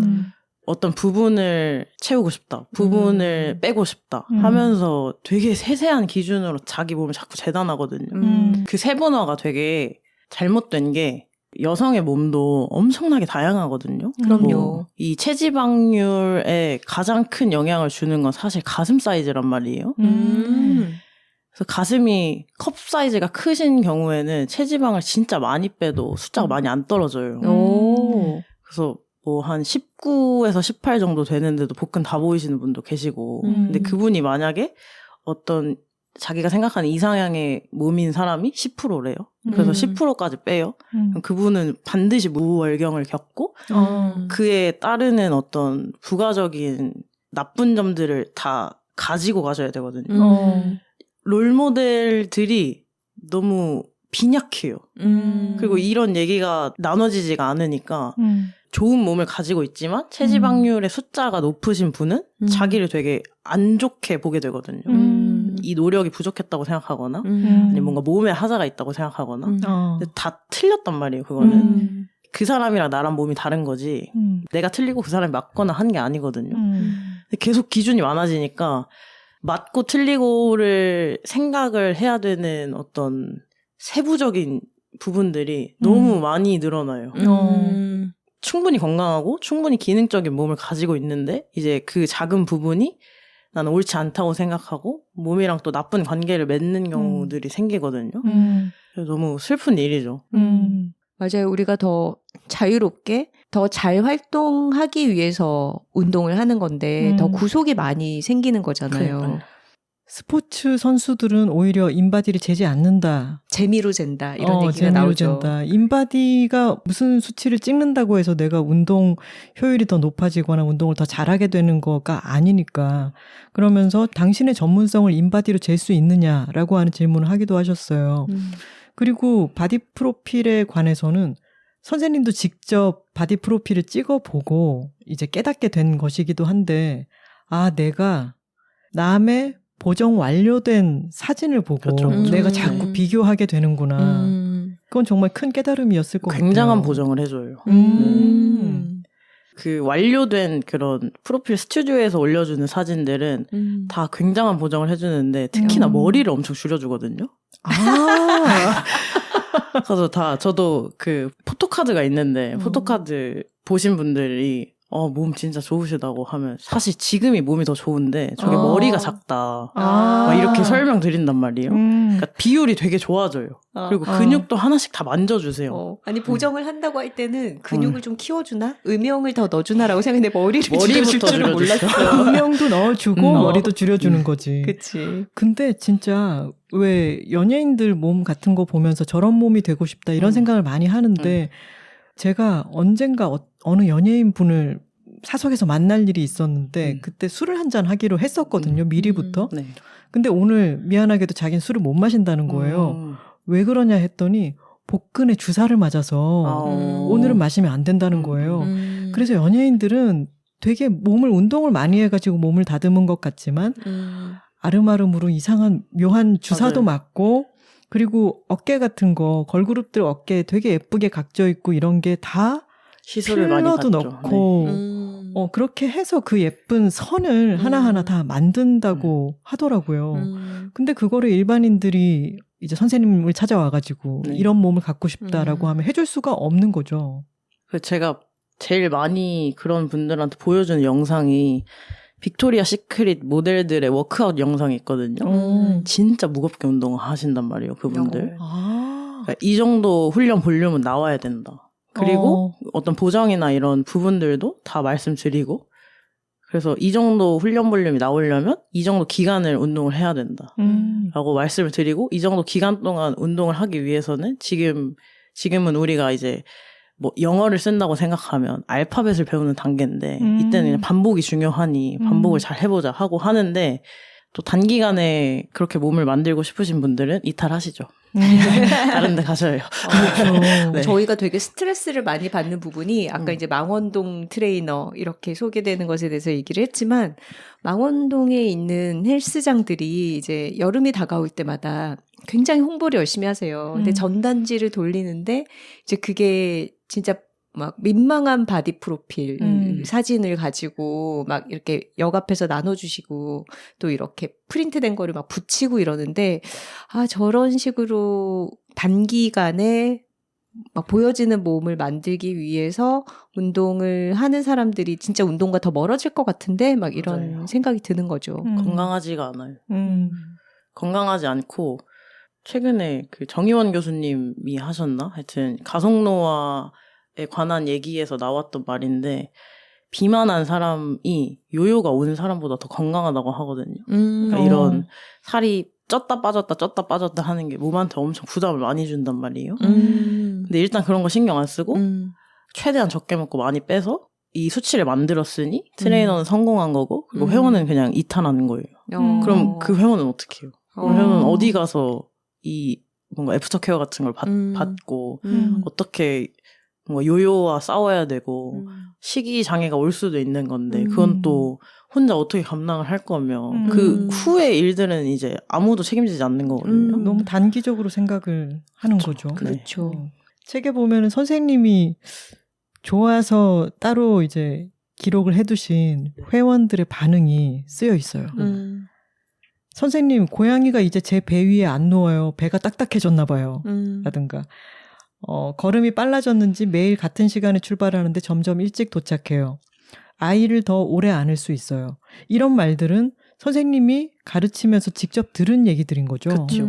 어떤 부분을 채우고 싶다, 부분을 빼고 싶다 하면서 되게 세세한 기준으로 자기 몸을 자꾸 재단하거든요. 그 세분화가 되게 잘못된 게 여성의 몸도 엄청나게 다양하거든요. 그럼요. 이 체지방률에 가장 큰 영향을 주는 건 사실 가슴 사이즈란 말이에요. 그래서 가슴이 컵 사이즈가 크신 경우에는 체지방을 진짜 많이 빼도 숫자가 많이 안 떨어져요. 그래서 뭐 한 19에서 18 정도 되는데도 복근 다 보이시는 분도 계시고 근데 그분이 만약에 어떤 자기가 생각하는 이상향의 몸인 사람이 10%래요. 그래서 10%까지 빼요. 그럼 그분은 반드시 무월경을 겪고 그에 따르는 어떤 부가적인 나쁜 점들을 다 가지고 가셔야 되거든요. 롤모델들이 너무 빈약해요. 그리고 이런 얘기가 나눠지지가 않으니까 좋은 몸을 가지고 있지만 체지방률의 숫자가 높으신 분은 자기를 되게 안 좋게 보게 되거든요. 이 노력이 부족했다고 생각하거나 아니면 뭔가 몸에 하자가 있다고 생각하거나 근데 다 틀렸단 말이에요. 그거는 그 사람이랑 나랑 몸이 다른 거지 내가 틀리고 그 사람이 맞거나 하는 게 아니거든요. 근데 계속 기준이 많아지니까 맞고 틀리고를 생각을 해야 되는 어떤 세부적인 부분들이 너무 많이 늘어나요. 충분히 건강하고 충분히 기능적인 몸을 가지고 있는데 이제 그 작은 부분이 나는 옳지 않다고 생각하고 몸이랑 또 나쁜 관계를 맺는 경우들이 생기거든요. 그래서 너무 슬픈 일이죠. 맞아요. 우리가 더 자유롭게 더 잘 활동하기 위해서 운동을 하는 건데 더 구속이 많이 생기는 거잖아요. 그러니까요. 스포츠 선수들은 오히려 인바디를 재지 않는다. 재미로 잰다 이런 얘기가 재미로 나오죠. 잰다. 인바디가 무슨 수치를 찍는다고 해서 내가 운동 효율이 더 높아지거나 운동을 더 잘하게 되는 거가 아니니까. 그러면서 당신의 전문성을 인바디로 잴 수 있느냐라고 하는 질문을 하기도 하셨어요. 그리고 바디 프로필에 관해서는 선생님도 직접 바디 프로필을 찍어보고 이제 깨닫게 된 것이기도 한데 아, 내가 남의 보정 완료된 사진을 보고 그렇죠. 내가 자꾸 비교하게 되는구나. 그건 정말 큰 깨달음이었을 것 굉장한 같아요. 보정을 해줘요. 그 완료된 그런 프로필 스튜디오에서 올려주는 사진들은 다 굉장한 보정을 해주는데 특히나 머리를 엄청 줄여주거든요. 아. 그래서 저도 그 포토카드가 있는데 포토카드 보신 분들이 몸 진짜 좋으시다고 하면 사실 지금이 몸이 더 좋은데 저게 머리가 작다 막 이렇게 설명드린단 말이에요. 그러니까 비율이 되게 좋아져요. 그리고 근육도 하나씩 다 만져주세요. 아니 보정을 한다고 할 때는 근육을 좀 키워주나? 음영을 더 넣어주나라고 생각했는데 머리를 머리부터 줄여줄 줄은 몰랐어요. 음영도 넣어주고 머리도 줄여주는 거지. 그치. 근데 진짜 왜 연예인들 몸 같은 거 보면서 저런 몸이 되고 싶다 이런 생각을 많이 하는데 제가 언젠가 어느 연예인 분을 사석에서 만날 일이 있었는데 그때 술을 한잔 하기로 했었거든요. 미리부터. 네. 근데 오늘 미안하게도 자기는 술을 못 마신다는 거예요. 왜 그러냐 했더니 복근에 주사를 맞아서 오늘은 마시면 안 된다는 거예요. 그래서 연예인들은 되게 운동을 많이 해가지고 몸을 다듬은 것 같지만 아름아름으로 이상한 묘한 주사도 맞아요. 맞고 그리고 어깨 같은 거 걸그룹들 어깨 되게 예쁘게 각져 있고 이런 게 다 시술을 많이 필러도 받죠. 넣고 그렇게 해서 그 예쁜 선을 하나하나 다 만든다고 하더라고요. 근데 그거를 일반인들이 이제 선생님을 찾아와가지고 이런 몸을 갖고 싶다라고 하면 해줄 수가 없는 거죠. 제가 제일 많이 그런 분들한테 보여주는 영상이 빅토리아 시크릿 모델들의 워크아웃 영상이 있거든요. 진짜 무겁게 운동을 하신단 말이에요, 그분들. 그러니까 이 정도 훈련 볼륨은 나와야 된다. 그리고 어떤 보정이나 이런 부분들도 다 말씀드리고 그래서 이 정도 훈련 볼륨이 나오려면 이 정도 기간을 운동을 해야 된다. 라고 말씀을 드리고 이 정도 기간 동안 운동을 하기 위해서는 지금은 우리가 이제 뭐 영어를 쓴다고 생각하면 알파벳을 배우는 단계인데 이때는 그냥 반복이 중요하니 반복을 잘 해보자 하고 하는데 또 단기간에 그렇게 몸을 만들고 싶으신 분들은 이탈하시죠. 다른 데 가셔야 해요. 네. 저희가 되게 스트레스를 많이 받는 부분이 아까 이제 망원동 트레이너 이렇게 소개되는 것에 대해서 얘기를 했지만 망원동에 있는 헬스장들이 이제 여름이 다가올 때마다 굉장히 홍보를 열심히 하세요. 근데 전단지를 돌리는데 이제 그게 진짜 막 민망한 바디 프로필 사진을 가지고 막 이렇게 역 앞에서 나눠주시고 또 이렇게 프린트된 거를 막 붙이고 이러는데 저런 식으로 단기간에 막 보여지는 몸을 만들기 위해서 운동을 하는 사람들이 진짜 운동과 더 멀어질 것 같은데 막 이런 맞아요. 생각이 드는 거죠. 건강하지가 않아요. 건강하지 않고 최근에 그 정의원 교수님이 하셨나? 하여튼 가속노화에 관한 얘기에서 나왔던 말인데 비만한 사람이 요요가 온 사람보다 더 건강하다고 하거든요. 그러니까 이런 살이 쪘다 빠졌다 하는 게 몸한테 엄청 부담을 많이 준단 말이에요. 근데 일단 그런 거 신경 안 쓰고 최대한 적게 먹고 많이 빼서 이 수치를 만들었으니 트레이너는 성공한 거고 그리고 회원은 그냥 이탈하는 거예요. 그럼 그 회원은 어떻게 해요? 그 회원은 어디 가서 이 뭔가 애프터 케어 같은 걸 받고 어떻게 뭔가 요요와 싸워야 되고 식이 장애가 올 수도 있는 건데 그건 또 혼자 어떻게 감당을 할 거며 그 후의 일들은 이제 아무도 책임지지 않는 거거든요. 너무 단기적으로 생각을 하는 거죠. 그렇죠. 책에 보면은 선생님이 좋아서 따로 이제 기록을 해두신 회원들의 반응이 쓰여 있어요. 선생님, 고양이가 이제 제 배 위에 안 누워요. 배가 딱딱해졌나 봐요. 라든가 걸음이 빨라졌는지 매일 같은 시간에 출발하는데 점점 일찍 도착해요. 아이를 더 오래 안을 수 있어요. 이런 말들은 선생님이 가르치면서 직접 들은 얘기들인 거죠. 그렇죠.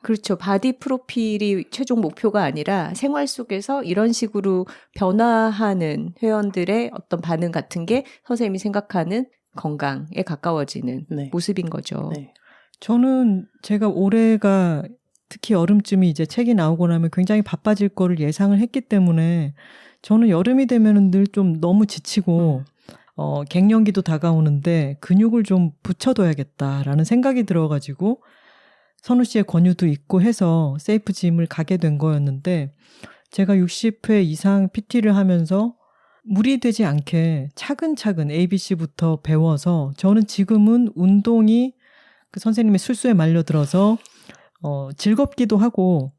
그렇죠. 바디 프로필이 최종 목표가 아니라 생활 속에서 이런 식으로 변화하는 회원들의 어떤 반응 같은 게 선생님이 생각하는 건강에 가까워지는 모습인 거죠. 네. 저는 제가 올해가 특히 여름쯤이 이제 책이 나오고 나면 굉장히 바빠질 거를 예상을 했기 때문에 저는 여름이 되면은 늘 좀 너무 지치고 갱년기도 다가오는데 근육을 좀 붙여둬야겠다라는 생각이 들어가지고 선우 씨의 권유도 있고 해서 세이프 짐을 가게 된 거였는데 제가 60회 이상 PT를 하면서 무리되지 않게 차근차근 ABC부터 배워서 저는 지금은 운동이 그 선생님의 술수에 말려들어서 즐겁기도 하고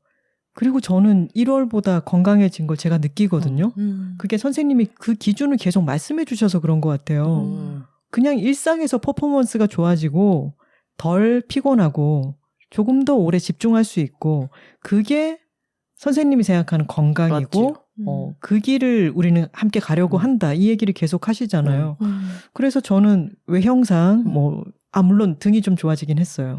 그리고 저는 1월보다 건강해진 걸 제가 느끼거든요. 그게 선생님이 그 기준을 계속 말씀해 주셔서 그런 것 같아요. 그냥 일상에서 퍼포먼스가 좋아지고 덜 피곤하고 조금 더 오래 집중할 수 있고 그게 선생님이 생각하는 건강이고 그 길을 우리는 함께 가려고 한다. 이 얘기를 계속 하시잖아요. 그래서 저는 외형상 물론 등이 좀 좋아지긴 했어요.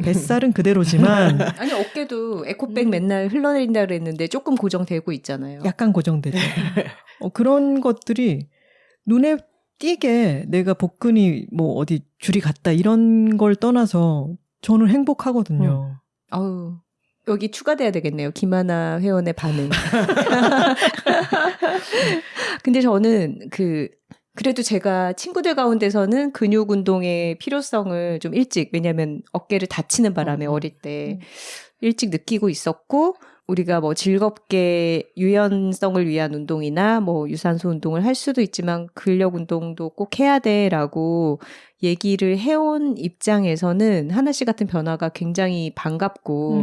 뱃살은 그대로지만 아니 어깨도 에코백 맨날 흘러내린다 그랬는데 조금 고정되고 있잖아요. 약간 고정되죠. 그런 것들이 눈에 띄게 내가 복근이 어디 줄이 갔다 이런 걸 떠나서 저는 행복하거든요. 아우 여기 추가돼야 되겠네요. 김하나 회원의 반응. 근데 저는 그래도 제가 친구들 가운데서는 근육 운동의 필요성을 좀 일찍, 왜냐면 어깨를 다치는 바람에 어릴 때 일찍 느끼고 있었고, 우리가 즐겁게 유연성을 위한 운동이나 유산소 운동을 할 수도 있지만 근력 운동도 꼭 해야 돼라고 얘기를 해온 입장에서는 하나씨 같은 변화가 굉장히 반갑고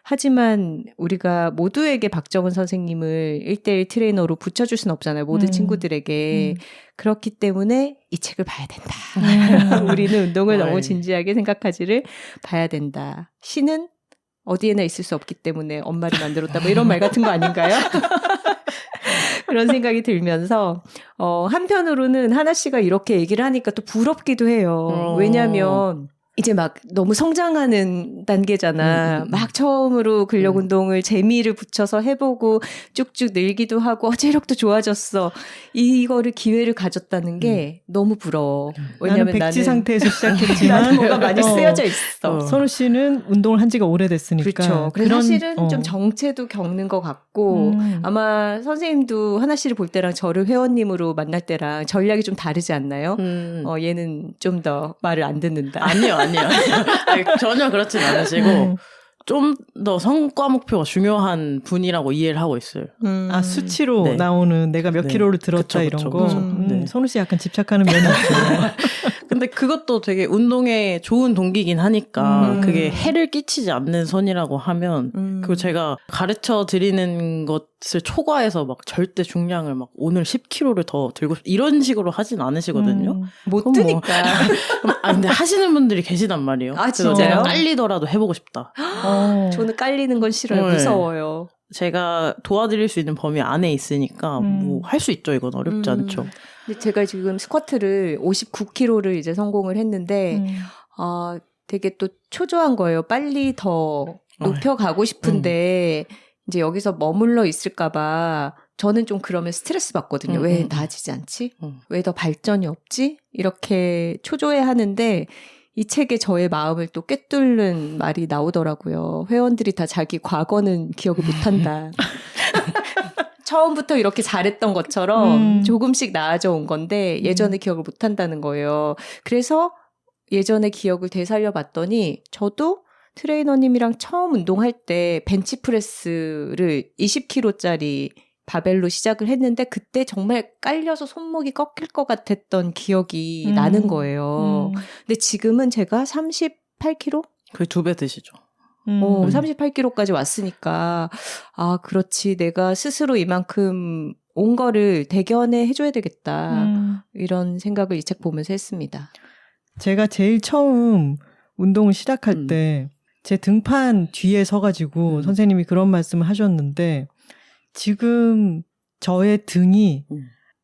하지만 우리가 모두에게 박정은 선생님을 1:1 트레이너로 붙여줄 수는 없잖아요. 모든 친구들에게. 그렇기 때문에 이 책을 봐야 된다. 우리는 운동을 너무 진지하게 생각하지를 봐야 된다. 시는 어디에나 있을 수 없기 때문에 엄마를 만들었다. 이런 말 같은 거 아닌가요? 그런 생각이 들면서 한편으로는 하나 씨가 이렇게 얘기를 하니까 또 부럽기도 해요. 왜냐하면 이제 막 너무 성장하는 단계잖아. 막 처음으로 근력 운동을 재미를 붙여서 해보고 쭉쭉 늘기도 하고 체력도 좋아졌어. 이거를 기회를 가졌다는 게 너무 부러워. 왜냐면 나는 백지 나는 상태에서 시작했지만 나는 뭐가 많이 쓰여져 있어. 선우 씨는 운동을 한 지가 오래됐으니까. 그렇죠. 그래서 사실은 좀 정체도 겪는 것 같고 아마 선생님도 하나 씨를 볼 때랑 저를 회원님으로 만날 때랑 전략이 좀 다르지 않나요? 얘는 좀 더 말을 안 듣는다. 아니요. 아니, 전혀 그렇진 않으시고 좀 더 성과 목표가 중요한 분이라고 이해를 하고 있어요. 아, 수치로 네. 나오는 내가 몇 네. 킬로를 들었다 그쵸, 이런 그쵸, 거. 그쵸. 네. 선우 씨 약간 집착하는 면이 있죠. 근데 그것도 되게 운동에 좋은 동기긴 하니까 그게 해를 끼치지 않는 선이라고 하면 그리고 제가 가르쳐 드리는 것을 초과해서 막 절대 중량을 막 오늘 10kg를 더 들고 이런 식으로 하진 않으시거든요. 못 드니까. 근데 하시는 분들이 계시단 말이에요. 아, 그래서 진짜요? 내가 깔리더라도 해보고 싶다. 저는 깔리는 건 싫어요. 네. 무서워요. 제가 도와드릴 수 있는 범위 안에 있으니까 뭐 할 수 있죠. 이건 어렵지 않죠. 근데 제가 지금 스쿼트를 59kg를 이제 성공을 했는데 되게 또 초조한 거예요. 빨리 더 높여가고 싶은데 이제 여기서 머물러 있을까봐 저는 좀 그러면 스트레스 받거든요. 왜 나아지지 않지? 왜 더 발전이 없지? 이렇게 초조해하는데 이 책에 저의 마음을 또 꿰뚫는 말이 나오더라고요. 회원들이 다 자기 과거는 기억을 못한다. 처음부터 이렇게 잘했던 것처럼 조금씩 나아져 온 건데 예전의 기억을 못한다는 거예요. 그래서 예전의 기억을 되살려 봤더니 저도 트레이너님이랑 처음 운동할 때 벤치프레스를 20kg짜리 바벨로 시작을 했는데 그때 정말 깔려서 손목이 꺾일 것 같았던 기억이 나는 거예요. 근데 지금은 제가 38kg? 거의 2배 드시죠. 38kg까지 왔으니까 아 그렇지 내가 스스로 이만큼 온 거를 대견해 해줘야 되겠다. 이런 생각을 이 책 보면서 했습니다. 제가 제일 처음 운동을 시작할 때 제 등판 뒤에 서가지고 선생님이 그런 말씀을 하셨는데 지금 저의 등이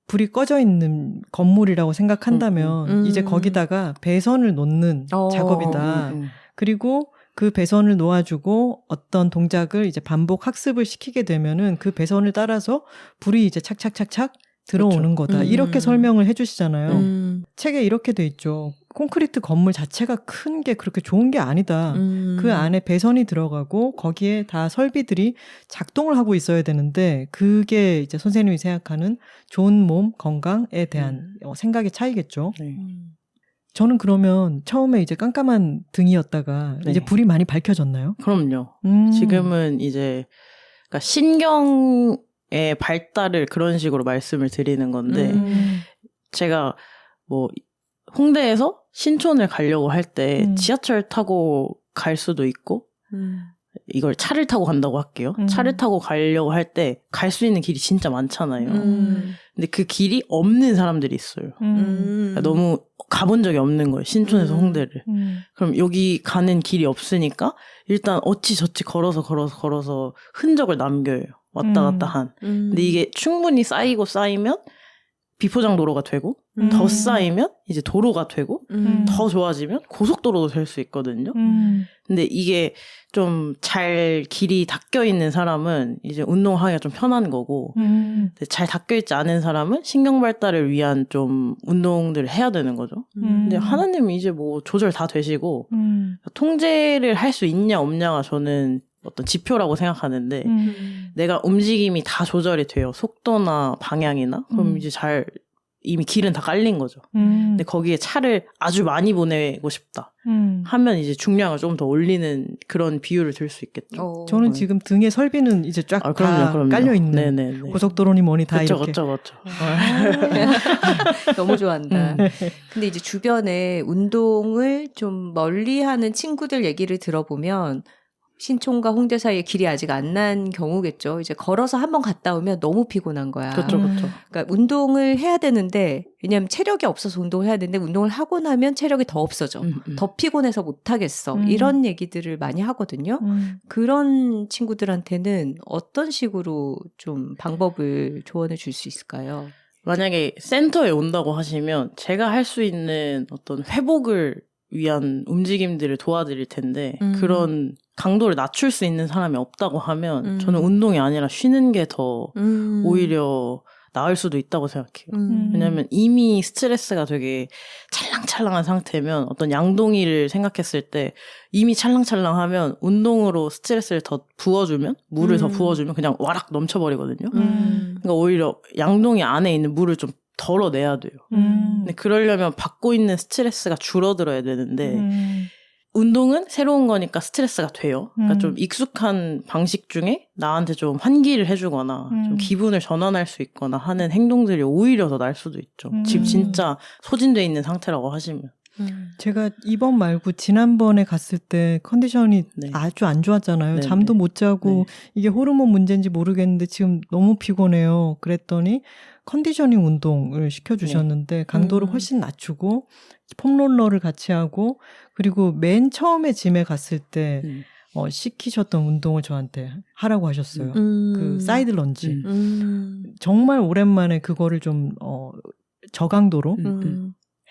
불이 꺼져 있는 건물이라고 생각한다면 이제 거기다가 배선을 놓는 작업이다. 그리고 그 배선을 놓아주고 어떤 동작을 이제 반복 학습을 시키게 되면은 그 배선을 따라서 불이 이제 착착착착 들어오는 그렇죠. 거다. 이렇게 설명을 해주시잖아요. 책에 이렇게 돼 있죠. 콘크리트 건물 자체가 큰 게 그렇게 좋은 게 아니다. 그 안에 배선이 들어가고 거기에 다 설비들이 작동을 하고 있어야 되는데 그게 이제 선생님이 생각하는 좋은 몸, 건강에 대한 생각의 차이겠죠. 네. 저는 그러면 처음에 이제 깜깜한 등이었다가 네. 이제 불이 많이 밝혀졌나요? 그럼요. 지금은 이제 그러니까 신경의 발달을 그런 식으로 말씀을 드리는 건데 제가 뭐 홍대에서 신촌을 가려고 할 때 지하철 타고 갈 수도 있고 이걸 차를 타고 간다고 할게요. 차를 타고 가려고 할 때 갈 수 있는 길이 진짜 많잖아요. 근데 그 길이 없는 사람들이 있어요. 그러니까 너무 가본 적이 없는 거예요. 신촌에서 홍대를. 그럼 여기 가는 길이 없으니까 일단 어찌저찌 걸어서 흔적을 남겨요. 왔다 갔다 한. 근데 이게 충분히 쌓이고 쌓이면 비포장 도로가 되고 더 쌓이면 이제 도로가 되고 더 좋아지면 고속도로도 될 수 있거든요. 근데 이게 좀 잘 길이 닦여 있는 사람은 이제 운동하기가 좀 편한 거고 근데 잘 닦여 있지 않은 사람은 신경 발달을 위한 좀 운동들을 해야 되는 거죠. 근데 하나님이 이제 뭐 조절 다 되시고 통제를 할 수 있냐 없냐가 저는 어떤 지표라고 생각하는데 내가 움직임이 다 조절이 돼요. 속도나 방향이나 그럼 이제 잘 이미 길은 다 깔린 거죠. 근데 거기에 차를 아주 많이 보내고 싶다 하면 이제 중량을 좀 더 올리는 그런 비율을 들 수 있겠죠. 저는 지금 등에 설비는 이제 쫙 다 깔려 있는 네네네. 고속도로니 뭐니 다 그쵸, 이렇게. 그쵸. 너무 좋아한다. 근데 이제 주변에 운동을 좀 멀리하는 친구들 얘기를 들어보면 신촌과 홍대 사이에 길이 아직 안 난 경우겠죠. 이제 걸어서 한번 갔다 오면 너무 피곤한 거야. 그렇죠. 그러니까 운동을 해야 되는데 왜냐하면 체력이 없어서 운동을 해야 되는데 운동을 하고 나면 체력이 더 없어져. 더 피곤해서 못 하겠어. 이런 얘기들을 많이 하거든요. 그런 친구들한테는 어떤 식으로 좀 방법을 조언해 줄 수 있을까요? 만약에 센터에 온다고 하시면 제가 할 수 있는 어떤 회복을 위한 움직임들을 도와드릴 텐데 그런 강도를 낮출 수 있는 사람이 없다고 하면 저는 운동이 아니라 쉬는 게 더 오히려 나을 수도 있다고 생각해요. 왜냐하면 이미 스트레스가 되게 찰랑찰랑한 상태면 어떤 양동이를 생각했을 때 이미 찰랑찰랑하면 운동으로 스트레스를 더 부어주면 물을 더 부어주면 그냥 와락 넘쳐버리거든요. 그러니까 오히려 양동이 안에 있는 물을 좀 덜어내야 돼요. 근데 그러려면 받고 있는 스트레스가 줄어들어야 되는데 운동은 새로운 거니까 스트레스가 돼요. 그러니까 좀 익숙한 방식 중에 나한테 좀 환기를 해주거나 좀 기분을 전환할 수 있거나 하는 행동들이 오히려 더 날 수도 있죠. 지금 진짜 소진돼 있는 상태라고 하시면. 제가 이번 말고 지난번에 갔을 때 컨디션이 네. 아주 안 좋았잖아요. 네, 잠도 네. 못 자고 네. 이게 호르몬 문제인지 모르겠는데 지금 너무 피곤해요. 그랬더니 컨디셔닝 운동을 시켜주셨는데 강도를 훨씬 낮추고 폼롤러를 같이 하고 그리고 맨 처음에 짐에 갔을 때 시키셨던 운동을 저한테 하라고 하셨어요. 그 사이드 런지. 정말 오랜만에 그거를 좀 저강도로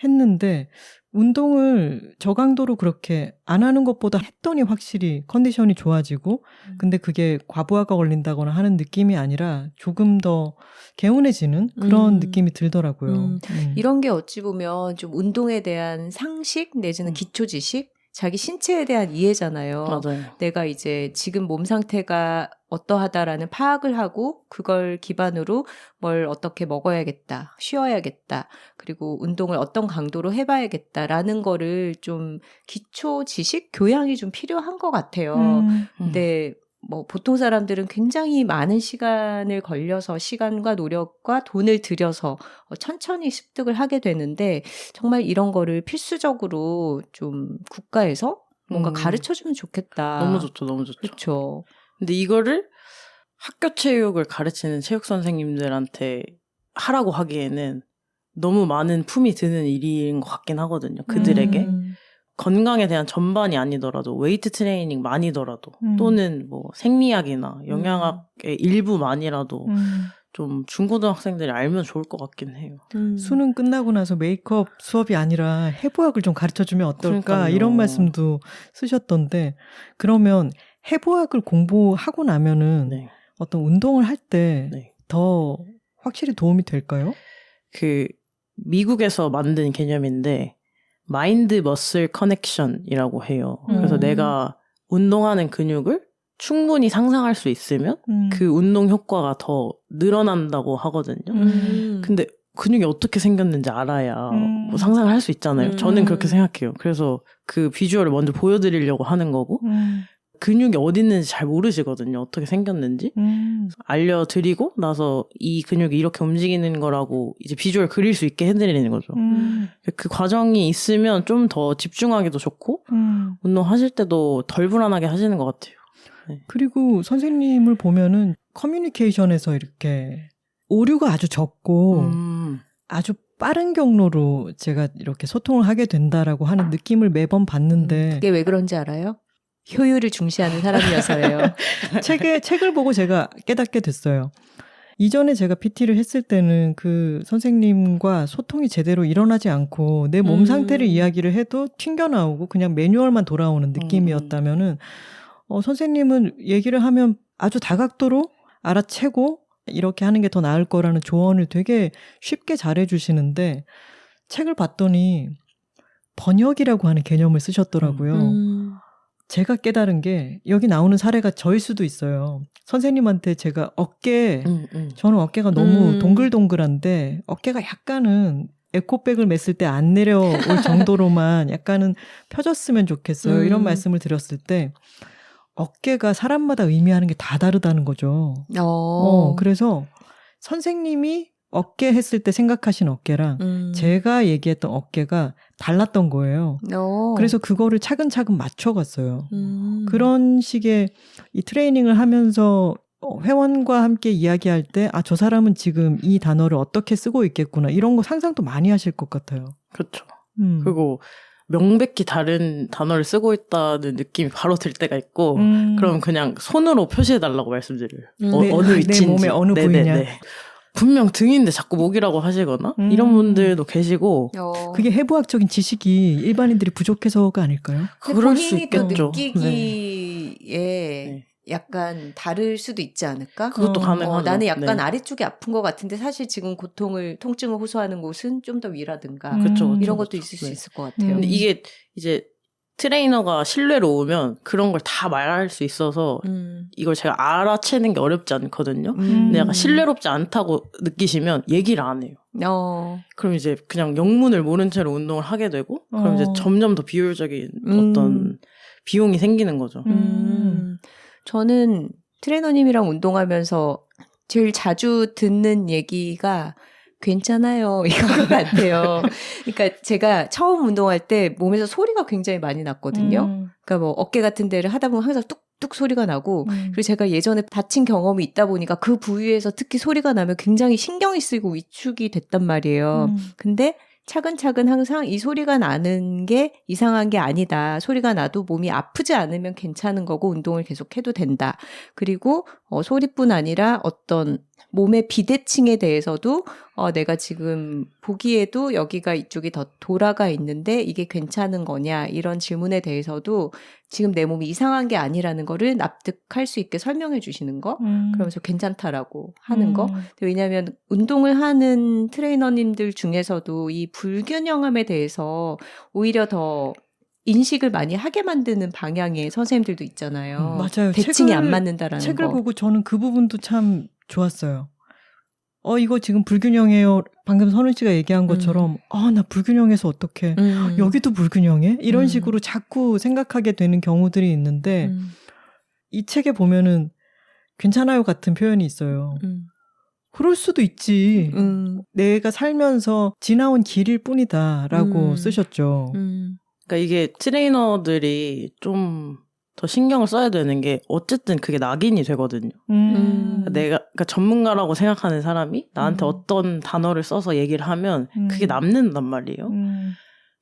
했는데 운동을 저강도로 그렇게 안 하는 것보다 했더니 확실히 컨디션이 좋아지고 근데 그게 과부하가 걸린다거나 하는 느낌이 아니라 조금 더 개운해지는 그런 느낌이 들더라고요. 이런 게 어찌 보면 좀 운동에 대한 상식 내지는 기초 지식 자기 신체에 대한 이해잖아요. 맞아요. 내가 이제 지금 몸 상태가 어떠하다라는 파악을 하고 그걸 기반으로 뭘 어떻게 먹어야겠다, 쉬어야겠다, 그리고 운동을 어떤 강도로 해봐야겠다라는 거를 좀 기초 지식, 교양이 좀 필요한 것 같아요. 근데 뭐 보통 사람들은 굉장히 많은 시간을 걸려서 시간과 노력과 돈을 들여서 천천히 습득을 하게 되는데 정말 이런 거를 필수적으로 좀 국가에서 뭔가 가르쳐주면 좋겠다. 너무 좋죠, 너무 좋죠. 그렇죠. 근데 이거를 학교 체육을 가르치는 체육 선생님들한테 하라고 하기에는 너무 많은 품이 드는 일인 것 같긴 하거든요. 그들에게. 건강에 대한 전반이 아니더라도 웨이트 트레이닝만이더라도 또는 뭐 생리학이나 영양학의 일부만이라도 좀 중고등학생들이 알면 좋을 것 같긴 해요. 수능 끝나고 나서 메이크업 수업이 아니라 해부학을 좀 가르쳐주면 어떨까 그러니까요. 이런 말씀도 쓰셨던데 그러면 해부학을 공부하고 나면은 네. 어떤 운동을 할 때 네. 더 확실히 도움이 될까요? 그 미국에서 만든 개념인데 마인드 머슬 커넥션이라고 해요. 그래서 내가 운동하는 근육을 충분히 상상할 수 있으면 그 운동 효과가 더 늘어난다고 하거든요. 근데 근육이 어떻게 생겼는지 알아야 뭐 상상을 할 수 있잖아요. 저는 그렇게 생각해요. 그래서 그 비주얼을 먼저 보여드리려고 하는 거고 근육이 어디 있는지 잘 모르시거든요. 어떻게 생겼는지. 알려드리고 나서 이 근육이 이렇게 움직이는 거라고 이제 비주얼 그릴 수 있게 해드리는 거죠. 그 과정이 있으면 좀 더 집중하기도 좋고 운동하실 때도 덜 불안하게 하시는 것 같아요. 네. 그리고 선생님을 보면은 커뮤니케이션에서 이렇게 오류가 아주 적고 아주 빠른 경로로 제가 이렇게 소통을 하게 된다라고 하는 느낌을 매번 받는데 그게 왜 그런지 알아요? 효율을 중시하는 사람이어서예요. 책을 보고 제가 깨닫게 됐어요. 이전에 제가 PT를 했을 때는 그 선생님과 소통이 제대로 일어나지 않고 내 몸 상태를 이야기를 해도 튕겨나오고 그냥 매뉴얼만 돌아오는 느낌이었다면은 선생님은 얘기를 하면 아주 다각도로 알아채고 이렇게 하는 게 더 나을 거라는 조언을 되게 쉽게 잘해주시는데 책을 봤더니 번역이라고 하는 개념을 쓰셨더라고요. 제가 깨달은 게 여기 나오는 사례가 저일 수도 있어요. 선생님한테 제가 저는 어깨가 너무 동글동글한데 어깨가 약간은 에코백을 맸을 때 안 내려올 정도로만 약간은 펴졌으면 좋겠어요. 이런 말씀을 드렸을 때 어깨가 사람마다 의미하는 게 다 다르다는 거죠. 그래서 선생님이 어깨 했을 때 생각하신 어깨랑 제가 얘기했던 어깨가 달랐던 거예요. 그래서 그거를 차근차근 맞춰갔어요. 그런 식의 이 트레이닝을 하면서 회원과 함께 이야기할 때 저 사람은 지금 이 단어를 어떻게 쓰고 있겠구나 이런 거 상상도 많이 하실 것 같아요. 그렇죠. 그리고 명백히 다른 단어를 쓰고 있다는 느낌이 바로 들 때가 있고 그럼 그냥 손으로 표시해달라고 말씀드려요. 어느 위치인지. 내 몸의 어느 부위냐. 분명 등인데 자꾸 목이라고 하시거나 이런 분들도 계시고 그게 해부학적인 지식이 일반인들이 부족해서가 아닐까요? 그럴 수 있겠죠. 본인이 또 느끼기에 약간 다를 수도 있지 않을까? 그것도 가능하죠. 나는 약간 아래쪽이 아픈 것 같은데 사실 지금 통증을 호소하는 곳은 좀 더 위라든가 이런 것도 있을 수 있을 것 같아요. 근데 이게 이제 트레이너가 신뢰로 오면 그런 걸 다 말할 수 있어서 이걸 제가 알아채는 게 어렵지 않거든요. 근데 약간 신뢰롭지 않다고 느끼시면 얘기를 안 해요. 그럼 이제 그냥 영문을 모른 채로 운동을 하게 되고 그럼 이제 점점 더 비효율적인 어떤 비용이 생기는 거죠. 저는 트레이너님이랑 운동하면서 제일 자주 듣는 얘기가 괜찮아요. 이거 같아요. 그러니까 제가 처음 운동할 때 몸에서 소리가 굉장히 많이 났거든요. 그러니까 뭐 어깨 같은 데를 하다 보면 항상 뚝뚝 소리가 나고 그리고 제가 예전에 다친 경험이 있다 보니까 그 부위에서 특히 소리가 나면 굉장히 신경이 쓰이고 위축이 됐단 말이에요. 근데 차근차근 항상 이 소리가 나는 게 이상한 게 아니다. 소리가 나도 몸이 아프지 않으면 괜찮은 거고 운동을 계속해도 된다. 그리고 소리뿐 아니라 어떤 몸의 비대칭에 대해서도 내가 지금 보기에도 여기가 이쪽이 더 돌아가 있는데 이게 괜찮은 거냐 이런 질문에 대해서도 지금 내 몸이 이상한 게 아니라는 거를 납득할 수 있게 설명해 주시는 거 그러면서 괜찮다라고 하는 거 왜냐하면 운동을 하는 트레이너님들 중에서도 이 불균형함에 대해서 오히려 더 인식을 많이 하게 만드는 방향의 선생님들도 있잖아요. 맞아요. 대칭이 안 맞는다라는 책을 거. 보고 저는 그 부분도 참 좋았어요. 이거 지금 불균형해요. 방금 선은 씨가 얘기한 것처럼 나 불균형해서 어떡해. 여기도 불균형해? 이런 식으로 자꾸 생각하게 되는 경우들이 있는데 이 책에 보면은 괜찮아요 같은 표현이 있어요. 그럴 수도 있지. 내가 살면서 지나온 길일 뿐이다라고 쓰셨죠. 그러니까 이게 트레이너들이 좀 더 신경을 써야 되는 게 어쨌든 그게 낙인이 되거든요. 그러니까 전문가라고 생각하는 사람이 나한테 어떤 단어를 써서 얘기를 하면 그게 남는단 말이에요.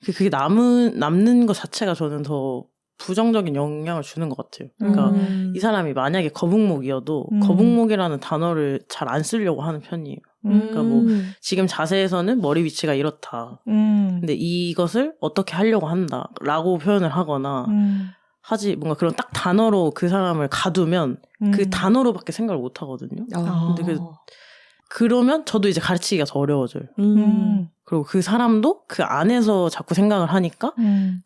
그게 남는 것 자체가 저는 더 부정적인 영향을 주는 것 같아요. 그러니까 이 사람이 만약에 거북목이어도 거북목이라는 단어를 잘 안 쓰려고 하는 편이에요. 그러니까 뭐 지금 자세에서는 머리 위치가 이렇다. 근데 이것을 어떻게 하려고 한다라고 표현을 하거나 뭔가 그런 딱 단어로 그 사람을 가두면 그 단어로밖에 생각을 못 하거든요. 근데 그러면 저도 이제 가르치기가 더 어려워져요. 그리고 그 사람도 그 안에서 자꾸 생각을 하니까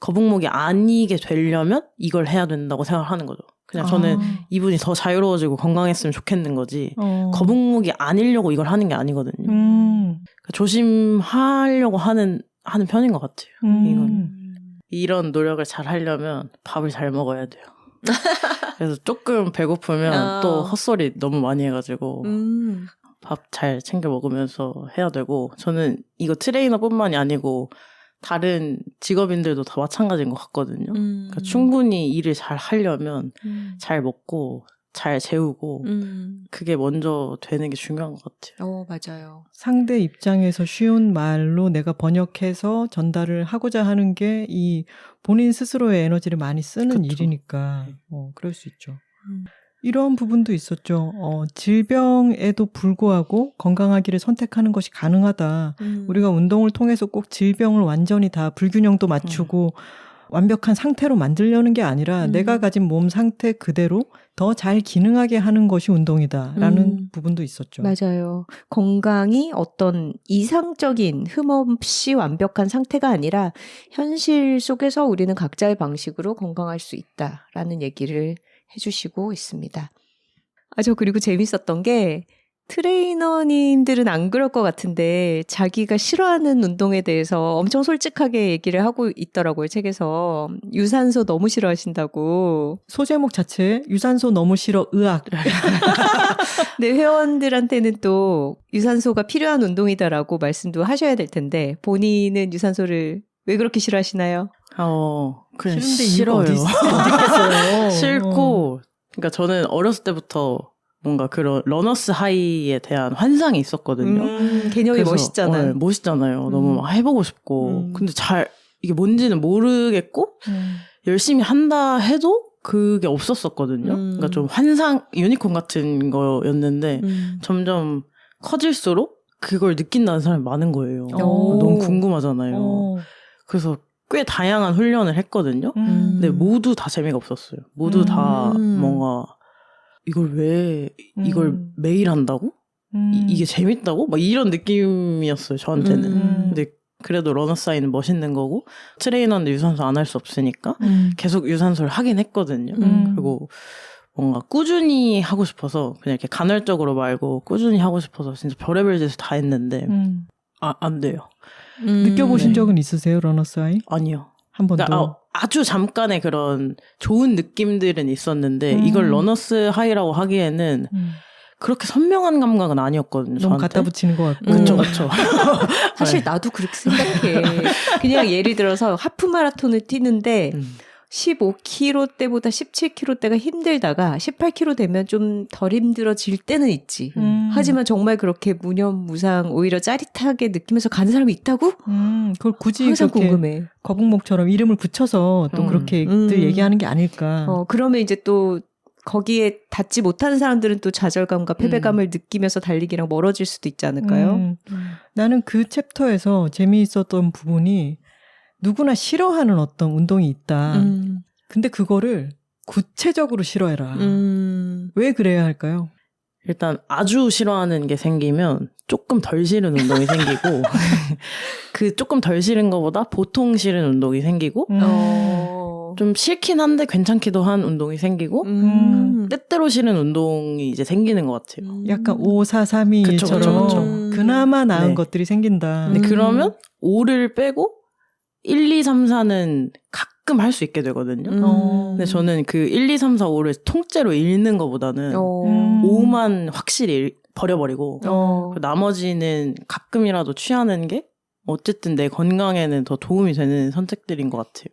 거북목이 아니게 되려면 이걸 해야 된다고 생각을 하는 거죠. 그냥 저는 이분이 더 자유로워지고 건강했으면 좋겠는 거지 거북목이 아니려고 이걸 하는 게 아니거든요. 그러니까 조심하려고 하는 편인 것 같아요. 이런 노력을 잘 하려면 밥을 잘 먹어야 돼요. 그래서 조금 배고프면 또 헛소리 너무 많이 해가지고 밥 잘 챙겨 먹으면서 해야 되고 저는 이거 트레이너뿐만이 아니고 다른 직업인들도 다 마찬가지인 것 같거든요. 그러니까 충분히 일을 잘 하려면 잘 먹고 잘 재우고 그게 먼저 되는 게 중요한 것 같아요. 맞아요. 상대 입장에서 쉬운 말로 내가 번역해서 전달을 하고자 하는 게 이 본인 스스로의 에너지를 많이 쓰는 일이니까 그럴 수 있죠. 이런 부분도 있었죠. 질병에도 불구하고 건강하기를 선택하는 것이 가능하다. 우리가 운동을 통해서 꼭 질병을 완전히 다 불균형도 맞추고 완벽한 상태로 만들려는 게 아니라 내가 가진 몸 상태 그대로 더 잘 기능하게 하는 것이 운동이다라는 부분도 있었죠. 맞아요. 건강이 어떤 이상적인 흠없이 완벽한 상태가 아니라 현실 속에서 우리는 각자의 방식으로 건강할 수 있다라는 얘기를 해주시고 있습니다. 저 그리고 재밌었던 게 트레이너님들은 안 그럴 것 같은데 자기가 싫어하는 운동에 대해서 엄청 솔직하게 얘기를 하고 있더라고요. 책에서 유산소 너무 싫어하신다고. 소제목 자체에 유산소 너무 싫어 의학. 네, 회원들한테는 또 유산소가 필요한 운동이다라고 말씀도 하셔야 될 텐데 본인은 유산소를 왜 그렇게 싫어하시나요? 그냥 싫어요. 어디 싫고 그러니까 저는 어렸을 때부터 뭔가 그런 러너스 하이에 대한 환상이 있었거든요. 개념이 멋있잖아요. 멋있잖아요. 너무 막 해보고 싶고. 근데 이게 뭔지는 모르겠고, 열심히 한다 해도 그게 없었었거든요. 그러니까 좀 유니콘 같은 거였는데, 점점 커질수록 그걸 느낀다는 사람이 많은 거예요. 너무 궁금하잖아요. 그래서 꽤 다양한 훈련을 했거든요. 근데 모두 다 재미가 없었어요. 모두 다 뭔가 이걸 매일 한다고? 이게 재밌다고? 막 이런 느낌이었어요, 저한테는. 근데 그래도 러너사인은 멋있는 거고 트레이너인데 유산소 안 할 수 없으니까 계속 유산소를 하긴 했거든요. 그리고 뭔가 꾸준히 하고 싶어서 그냥 이렇게 간헐적으로 말고 꾸준히 하고 싶어서 진짜 별의별 짓을 다 했는데 안 돼요. 느껴보신 적은 있으세요, 러너사인? 아니요. 한 번도? 그러니까 아주 잠깐의 그런 좋은 느낌들은 있었는데 이걸 러너스 하이라고 하기에는 그렇게 선명한 감각은 아니었거든요. 너무 저한테. 갖다 붙이는 것 같고. 그쵸. 사실 나도 그렇게 생각해. 그냥 예를 들어서 하프 마라톤을 뛰는데 15km 때보다 17km 때가 힘들다가 18km 되면 좀 덜 힘들어질 때는 있지. 하지만 정말 그렇게 무념무상 오히려 짜릿하게 느끼면서 가는 사람이 있다고? 그걸 굳이 항상 그렇게 궁금해. 거북목처럼 이름을 붙여서 또 그렇게 얘기하는 게 아닐까. 그러면 이제 또 거기에 닿지 못하는 사람들은 또 좌절감과 패배감을 느끼면서 달리기랑 멀어질 수도 있지 않을까요? 나는 그 챕터에서 재미있었던 부분이 누구나 싫어하는 어떤 운동이 있다. 근데 그거를 구체적으로 싫어해라. 왜 그래야 할까요? 일단 아주 싫어하는 게 생기면 조금 덜 싫은 운동이 생기고 그 조금 덜 싫은 것보다 보통 싫은 운동이 생기고 좀 싫긴 한데 괜찮기도 한 운동이 생기고 때때로 싫은 운동이 이제 생기는 것 같아요. 약간 5, 4, 3, 2, 1처럼 그나마 나은 것들이 생긴다. 근데 그러면 5를 빼고 1, 2, 3, 4는 가끔 할 수 있게 되거든요. 근데 저는 그 1, 2, 3, 4, 5를 통째로 읽는 것보다는 5만 확실히 버려버리고 나머지는 가끔이라도 취하는 게 어쨌든 내 건강에는 더 도움이 되는 선택들인 것 같아요.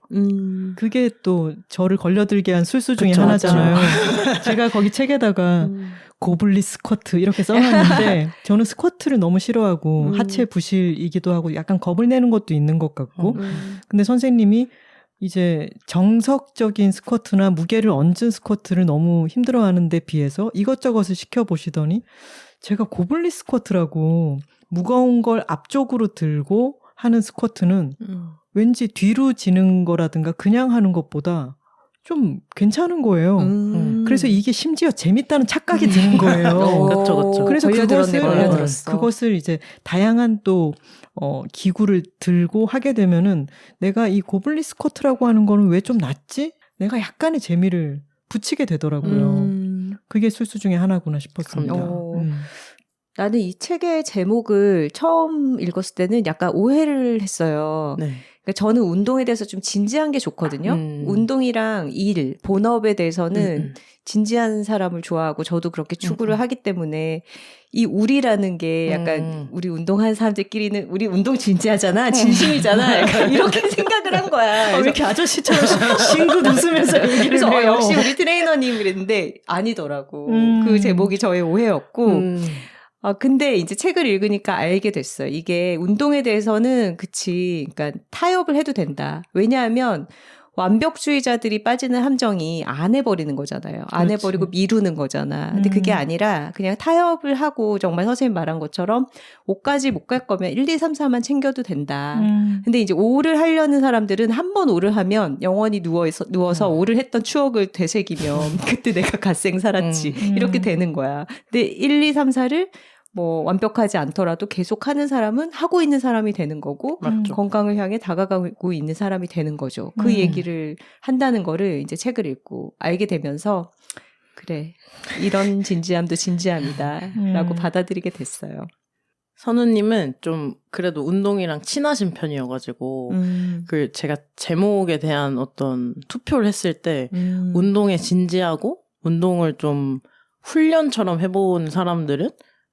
그게 또 저를 걸려들게 한 술수 중에 그쵸, 하나잖아요. 제가 거기 책에다가 고블리 스쿼트 이렇게 써놨는데 저는 스쿼트를 너무 싫어하고 하체 부실이기도 하고 약간 겁을 내는 것도 있는 것 같고 근데 선생님이 이제 정석적인 스쿼트나 무게를 얹은 스쿼트를 너무 힘들어하는 데 비해서 이것저것을 시켜보시더니 제가 고블리 스쿼트라고 무거운 걸 앞쪽으로 들고 하는 스쿼트는 왠지 뒤로 지는 거라든가 그냥 하는 것보다 좀 괜찮은 거예요. 그래서 이게 심지어 재밌다는 착각이 드는 거예요. 그렇죠. 그래서 그것을 이제 다양한 또 기구를 들고 하게 되면은 내가 이 고블리 스쿼트라고 하는 거는 왜 좀 낫지? 내가 약간의 재미를 붙이게 되더라고요. 그게 술수 중에 하나구나 싶었습니다. 나는 이 책의 제목을 처음 읽었을 때는 약간 오해를 했어요. 네. 그러니까 저는 운동에 대해서 좀 진지한 게 좋거든요. 운동이랑 일, 본업에 대해서는 진지한 사람을 좋아하고 저도 그렇게 추구를 하기 때문에 이 우리라는 게 약간 우리 운동하는 사람들끼리는 우리 운동 진지하잖아. 진심이잖아. 약간 이렇게 생각을 한 거야. 왜 이렇게 아저씨처럼 싱긋 웃으면서 얘기를 그래서 해요. 역시 우리 트레이너님 그랬는데 아니더라고. 그 제목이 저의 오해였고 근데 이제 책을 읽으니까 알게 됐어요. 이게 운동에 대해서는 그러니까 타협을 해도 된다. 왜냐하면 완벽주의자들이 빠지는 함정이 안 해버리는 거잖아요. 안 해버리고 미루는 거잖아. 근데 그게 아니라 그냥 타협을 하고 정말 선생님 말한 것처럼 5까지 못 갈 거면 1, 2, 3, 4만 챙겨도 된다. 근데 이제 5를 하려는 사람들은 한 번 5를 하면 영원히 누워서 5를 했던 추억을 되새기면 그때 내가 갓생 살았지. 이렇게 되는 거야. 근데 1, 2, 3, 4를 뭐 완벽하지 않더라도 계속 하는 사람은 하고 있는 사람이 되는 거고 건강을 향해 다가가고 있는 사람이 되는 거죠. 그 얘기를 한다는 거를 이제 책을 읽고 알게 되면서 그래 이런 진지함도 진지함이다 라고 받아들이게 됐어요. 선우님은 좀 그래도 운동이랑 친하신 편이어가지고 그 제가 제목에 대한 어떤 투표를 했을 때 운동에 진지하고 운동을 좀 훈련처럼 해본 사람들은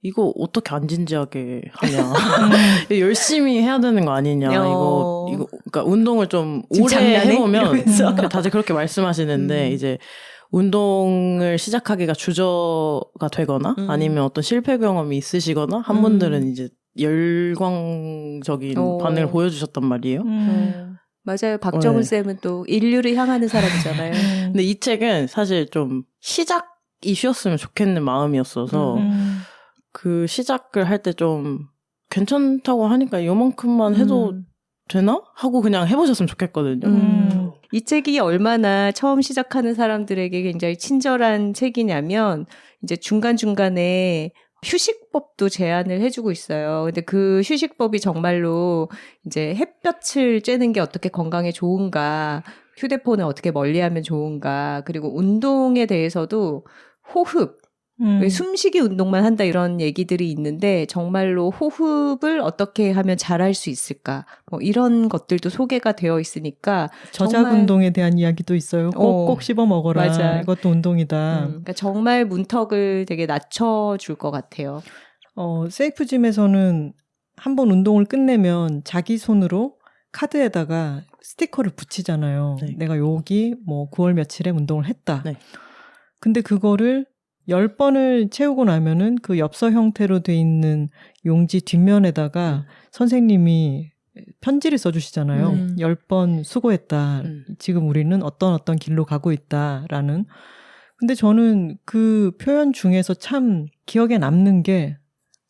이거 어떻게 안 진지하게 하냐. 열심히 해야 되는 거 아니냐. 이거, 그러니까 운동을 좀 오래 해보면 다들 그렇게 말씀하시는데, 이제 운동을 시작하기가 주저가 되거나 아니면 어떤 실패 경험이 있으시거나 한 분들은 이제 열광적인 반응을 보여주셨단 말이에요. 맞아요. 박정훈 쌤은 또 인류를 향하는 사람이잖아요. 근데 이 책은 사실 좀 시작이 쉬웠으면 좋겠는 마음이었어서, 그 시작을 할 때 좀 괜찮다고 하니까 요만큼만 해도 되나? 하고 그냥 해보셨으면 좋겠거든요. 이 책이 얼마나 처음 시작하는 사람들에게 굉장히 친절한 책이냐면 이제 중간중간에 휴식법도 제안을 해주고 있어요. 근데 그 휴식법이 정말로 이제 햇볕을 쬐는 게 어떻게 건강에 좋은가, 휴대폰을 어떻게 멀리하면 좋은가, 그리고 운동에 대해서도 호흡, 왜 숨쉬기 운동만 한다 이런 얘기들이 있는데 정말로 호흡을 어떻게 하면 잘할 수 있을까, 뭐 이런 것들도 소개가 되어 있으니까 저작 운동에 대한 이야기도 있어요. 꼭꼭 씹어 먹어라. 맞아. 이것도 운동이다. 그러니까 정말 문턱을 되게 낮춰줄 것 같아요. 세이프짐에서는 한번 운동을 끝내면 자기 손으로 카드에다가 스티커를 붙이잖아요. 네. 내가 여기 뭐 9월 며칠에 운동을 했다. 네. 근데 그거를 10번을 채우고 나면은 그 엽서 형태로 돼 있는 용지 뒷면에다가 선생님이 편지를 써주시잖아요. 10번 수고했다. 지금 우리는 어떤 길로 가고 있다라는. 근데 저는 그 표현 중에서 참 기억에 남는 게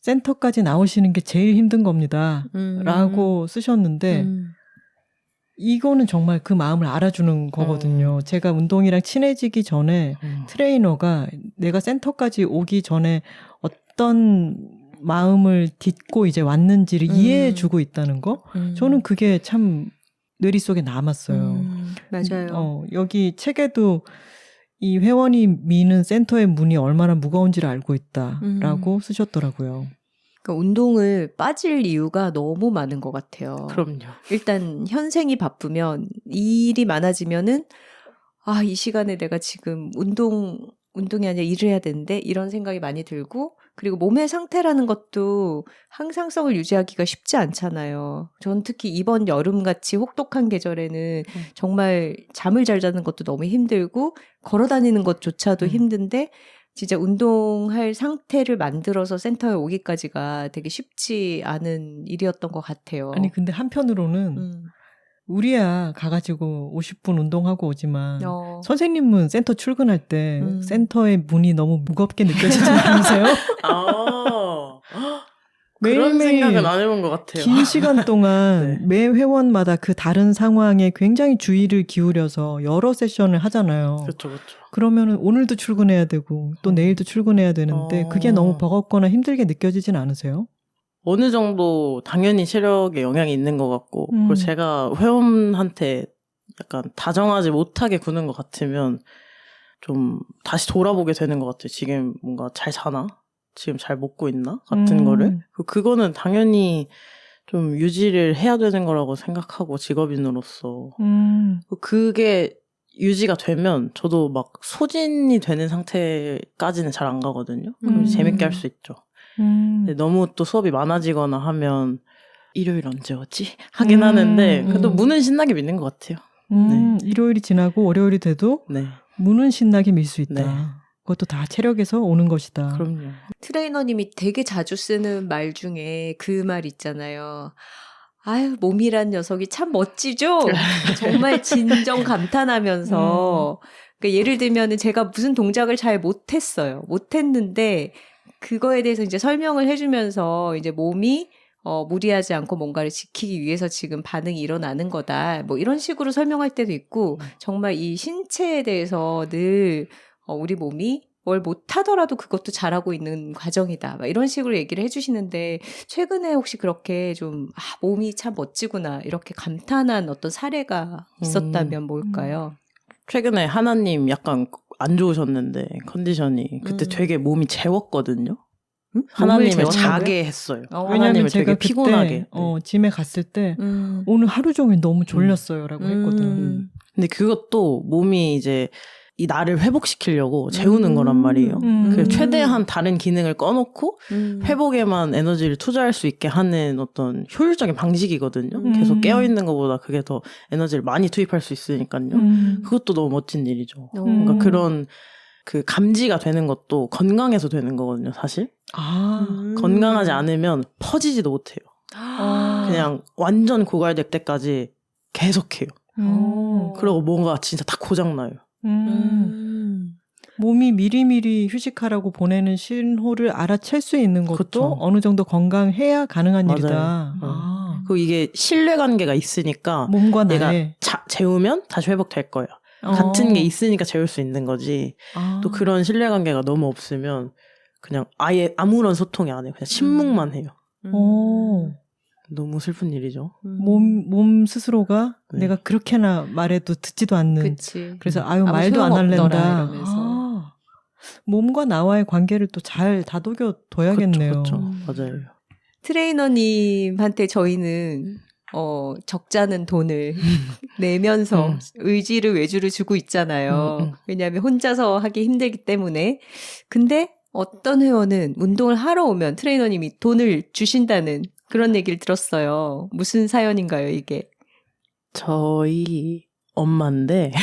센터까지 나오시는 게 제일 힘든 겁니다. 라고 쓰셨는데 이거는 정말 그 마음을 알아주는 거거든요. 제가 운동이랑 친해지기 전에 트레이너가 내가 센터까지 오기 전에 어떤 마음을 딛고 이제 왔는지를 이해해주고 있다는 거. 저는 그게 참 뇌리 속에 남았어요. 맞아요. 여기 책에도 이 회원이 미는 센터의 문이 얼마나 무거운지를 알고 있다라고 쓰셨더라고요. 그러니까 운동을 빠질 이유가 너무 많은 것 같아요. 그럼요. 일단 현생이 바쁘면 일이 많아지면은 이 시간에 내가 지금 운동이 아니라 일을 해야 되는데 이런 생각이 많이 들고, 그리고 몸의 상태라는 것도 항상성을 유지하기가 쉽지 않잖아요. 전 특히 이번 여름같이 혹독한 계절에는 정말 잠을 잘 자는 것도 너무 힘들고 걸어 다니는 것조차도 힘든데 진짜 운동할 상태를 만들어서 센터에 오기까지가 되게 쉽지 않은 일이었던 것 같아요. 아니 근데 한편으로는 우리야 가가지고 50분 운동하고 오지만 선생님은 센터 출근할 때 센터의 문이 너무 무겁게 느껴지지 않으세요? 그런 생각은 안 해본 것 같아요. 긴 시간 동안 네. 매 회원마다 그 다른 상황에 굉장히 주의를 기울여서 여러 세션을 하잖아요. 그렇죠, 그렇죠. 그러면은 오늘도 출근해야 되고 또 내일도 출근해야 되는데 그게 너무 버겁거나 힘들게 느껴지진 않으세요? 어느 정도 당연히 체력에 영향이 있는 것 같고 그리고 제가 회원한테 약간 다정하지 못하게 구는 것 같으면 좀 다시 돌아보게 되는 것 같아요. 지금 뭔가 잘 자나? 지금 잘 먹고 있나? 같은 거를. 그거는 당연히 좀 유지를 해야 되는 거라고 생각하고 직업인으로서. 그게 유지가 되면 저도 막 소진이 되는 상태까지는 잘 안 가거든요. 그럼 재밌게 할 수 있죠. 근데 너무 또 수업이 많아지거나 하면 일요일 언제 오지? 하긴 하는데 그래도 문은 신나게 믿는 것 같아요. 네. 일요일이 지나고 월요일이 돼도 네. 문은 신나게 밀 수 있다. 네. 그것도 다 체력에서 오는 것이다. 그럼요. 트레이너님이 되게 자주 쓰는 말 중에 그 말 있잖아요. 아유, 몸이란 녀석이 참 멋지죠? 정말 진정 감탄하면서. 그러니까 예를 들면은 제가 무슨 동작을 잘 못했어요. 못했는데, 그거에 대해서 이제 설명을 해주면서 이제 몸이 무리하지 않고 뭔가를 지키기 위해서 지금 반응이 일어나는 거다. 뭐 이런 식으로 설명할 때도 있고, 정말 이 신체에 대해서 늘 우리 몸이 뭘 못하더라도 그것도 잘하고 있는 과정이다. 막 이런 식으로 얘기를 해주시는데 최근에 혹시 그렇게 좀 몸이 참 멋지구나 이렇게 감탄한 어떤 사례가 있었다면 뭘까요? 최근에 하나님 약간 안 좋으셨는데 컨디션이 그때 되게 몸이 재웠거든요. 하나님을 자게 했어요. 왜냐하면 제가 되게 피곤하게 짐에 갔을 때 오늘 하루 종일 너무 졸렸어요라고 했거든. 근데 그것도 몸이 이제 이 나를 회복시키려고 재우는 거란 말이에요. 그래서 최대한 다른 기능을 꺼놓고 회복에만 에너지를 투자할 수 있게 하는 어떤 효율적인 방식이거든요. 계속 깨어있는 것보다 그게 더 에너지를 많이 투입할 수 있으니까요. 그것도 너무 멋진 일이죠. 그러니까 그런 그 감지가 되는 것도 건강해서 되는 거거든요, 사실. 건강하지 않으면 퍼지지도 못해요. 그냥 완전 고갈될 때까지 계속해요. 그러고 뭔가 진짜 다 고장나요. 몸이 미리미리 휴식하라고 보내는 신호를 알아챌 수 있는 것도 그쵸. 어느 정도 건강해야 가능한 맞아요. 일이다. 그리고 이게 신뢰관계가 있으니까 몸과 내가 나의 재우면 다시 회복될 거예요. 같은 게 있으니까 재울 수 있는 거지. 또 그런 신뢰관계가 너무 없으면 그냥 아예 아무런 소통이 안 해요. 그냥 침묵만 해요. 너무 슬픈 일이죠. 몸 스스로가 네. 내가 그렇게나 말해도 듣지도 않는. 그치. 그래서 아유 아무 말도 안 소용없더라 할랜다. 이러면서. 몸과 나와의 관계를 또 잘 다독여 둬야겠네요. 그쵸. 맞아요. 트레이너님한테 저희는 적잖은 돈을 내면서 의지를 외주를 주고 있잖아요. 왜냐하면 혼자서 하기 힘들기 때문에. 근데 어떤 회원은 운동을 하러 오면 트레이너님이 돈을 주신다는 그런 얘기를 들었어요. 무슨 사연인가요, 이게? 저희 엄마인데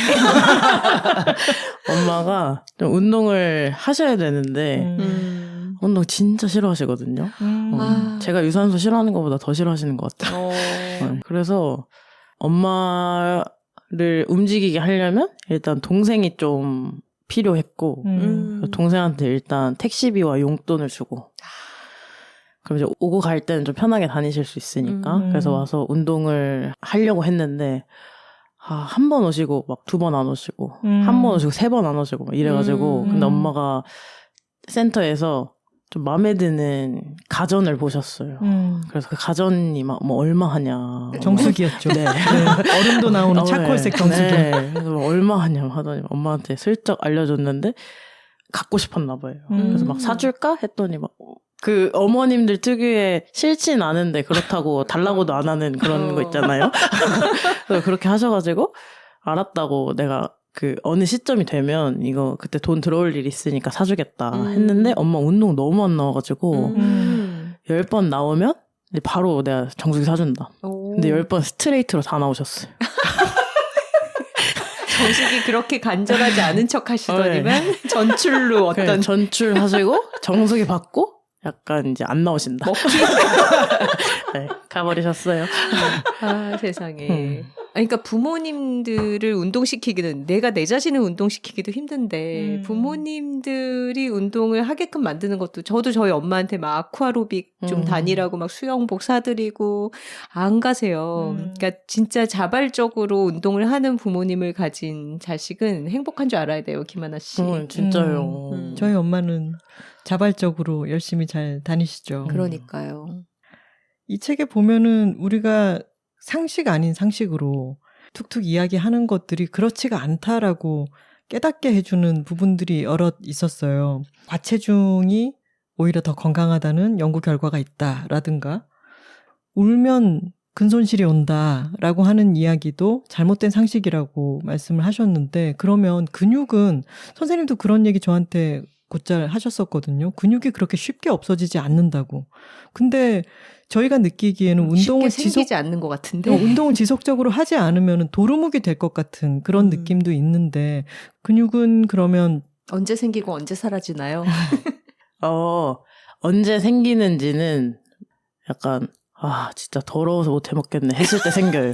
엄마가 좀 운동을 하셔야 되는데 운동 진짜 싫어하시거든요. 제가 유산소 싫어하는 것보다 더 싫어하시는 것 같아요. 네. 그래서 엄마를 움직이게 하려면 일단 동생이 좀 필요했고 동생한테 일단 택시비와 용돈을 주고 그럼 이제 오고 갈 때는 좀 편하게 다니실 수 있으니까 그래서 와서 운동을 하려고 했는데 한 번 오시고 막 2번 안 오시고 한 번 오시고 3번 안 오시고 막 이래가지고 근데 엄마가 센터에서 좀 마음에 드는 가전을 보셨어요. 그래서 그 가전이 막 뭐 얼마 하냐. 정수기였죠. 네. 얼음도 나오는 차콜색 정수기. 네. 그래서 얼마 하냐 하더니 엄마한테 슬쩍 알려줬는데 갖고 싶었나 봐요. 그래서 막 사줄까? 했더니 막 그 어머님들 특유의 싫진 않은데 그렇다고 달라고도 안 하는 그런 거 있잖아요. 그래서 그렇게 하셔가지고 알았다고 내가 그 어느 시점이 되면 이거 그때 돈 들어올 일 있으니까 사주겠다 했는데 엄마 운동 너무 안 나와가지고 10번 나오면 바로 내가 정수기 사준다. 근데 10번 스트레이트로 다 나오셨어요. 정식이 그렇게 간절하지 않은 척 하시더니만 전출로 어떤 전출하시고 정수기 받고 약간 이제 안 나오신다. 먹기 네, 가버리셨어요. 아 세상에. 그러니까 부모님들을 운동시키기는 내가 내 자신을 운동시키기도 힘든데 부모님들이 운동을 하게끔 만드는 것도 저도 저희 엄마한테 막 아쿠아로빅 좀 다니라고 막 수영복 사드리고 안 가세요. 그러니까 진짜 자발적으로 운동을 하는 부모님을 가진 자식은 행복한 줄 알아야 돼요, 김하나 씨. 진짜요. 저희 엄마는 자발적으로 열심히 잘 다니시죠. 그러니까요. 이 책에 보면은 우리가 상식 아닌 상식으로 툭툭 이야기하는 것들이 그렇지가 않다라고 깨닫게 해주는 부분들이 여럿 있었어요. 과체중이 오히려 더 건강하다는 연구 결과가 있다라든가 울면 근손실이 온다라고 하는 이야기도 잘못된 상식이라고 말씀을 하셨는데 그러면 근육은 선생님도 그런 얘기 저한테 곧잘 하셨었거든요. 근육이 그렇게 쉽게 없어지지 않는다고. 근데 저희가 느끼기에는 운동을 생기지 않는 것 같은데 운동을 지속적으로 하지 않으면 도루묵이 될 것 같은 그런 느낌도 있는데 근육은 그러면 언제 생기고 언제 사라지나요? 언제 생기는지는 약간 진짜 더러워서 못 해먹겠네 했을 때 생겨요.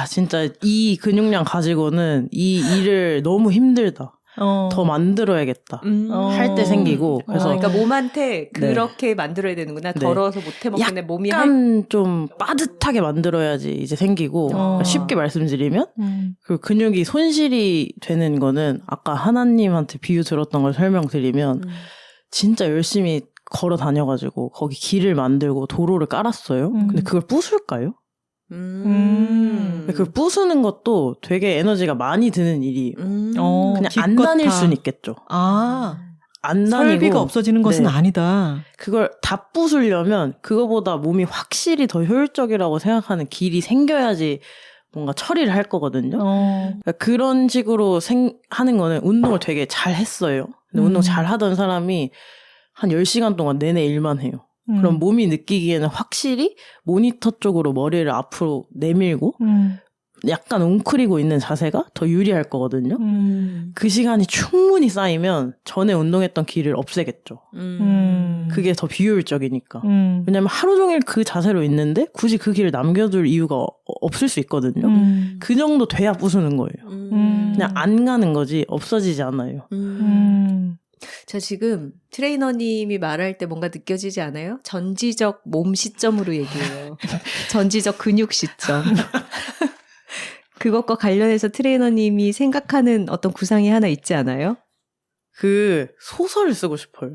진짜 이 근육량 가지고는 이 일을 너무 힘들다. 더 만들어야겠다. 할 때 생기고. 그래서 그러니까 몸한테 그렇게 만들어야 되는구나. 더러워서 못 해먹겠네. 몸이 약간 좀 빠듯하게 만들어야지 이제 생기고. 그러니까 쉽게 말씀드리면 그 근육이 손실이 되는 거는 아까 하나님한테 비유 들었던 걸 설명드리면 진짜 열심히 걸어 다녀가지고 거기 길을 만들고 도로를 깔았어요. 근데 그걸 부술까요? 그 부수는 것도 되게 에너지가 많이 드는 일이에요. 그냥 안 다닐 수는 있겠죠. 안 다니고 설비가 없어지는 것은 아니다. 그걸 다 부수려면 그거보다 몸이 확실히 더 효율적이라고 생각하는 길이 생겨야지 뭔가 처리를 할 거거든요. 그러니까 그런 식으로 하는 거는 운동을 되게 잘 했어요. 근데 운동 잘 하던 사람이 한 10시간 동안 내내 일만 해요. 그럼 몸이 느끼기에는 확실히 모니터 쪽으로 머리를 앞으로 내밀고 약간 웅크리고 있는 자세가 더 유리할 거거든요. 그 시간이 충분히 쌓이면 전에 운동했던 기를 없애겠죠. 그게 더 비효율적이니까. 왜냐면 하루 종일 그 자세로 있는데 굳이 그 기를 남겨둘 이유가 없을 수 있거든요. 그 정도 돼야 부수는 거예요. 그냥 안 가는 거지 없어지지 않아요. 자, 지금 트레이너님이 말할 때 뭔가 느껴지지 않아요? 전지적 몸 시점으로 얘기해요. 전지적 근육 시점. 그것과 관련해서 트레이너님이 생각하는 어떤 구상이 하나 있지 않아요? 그 소설을 쓰고 싶어요.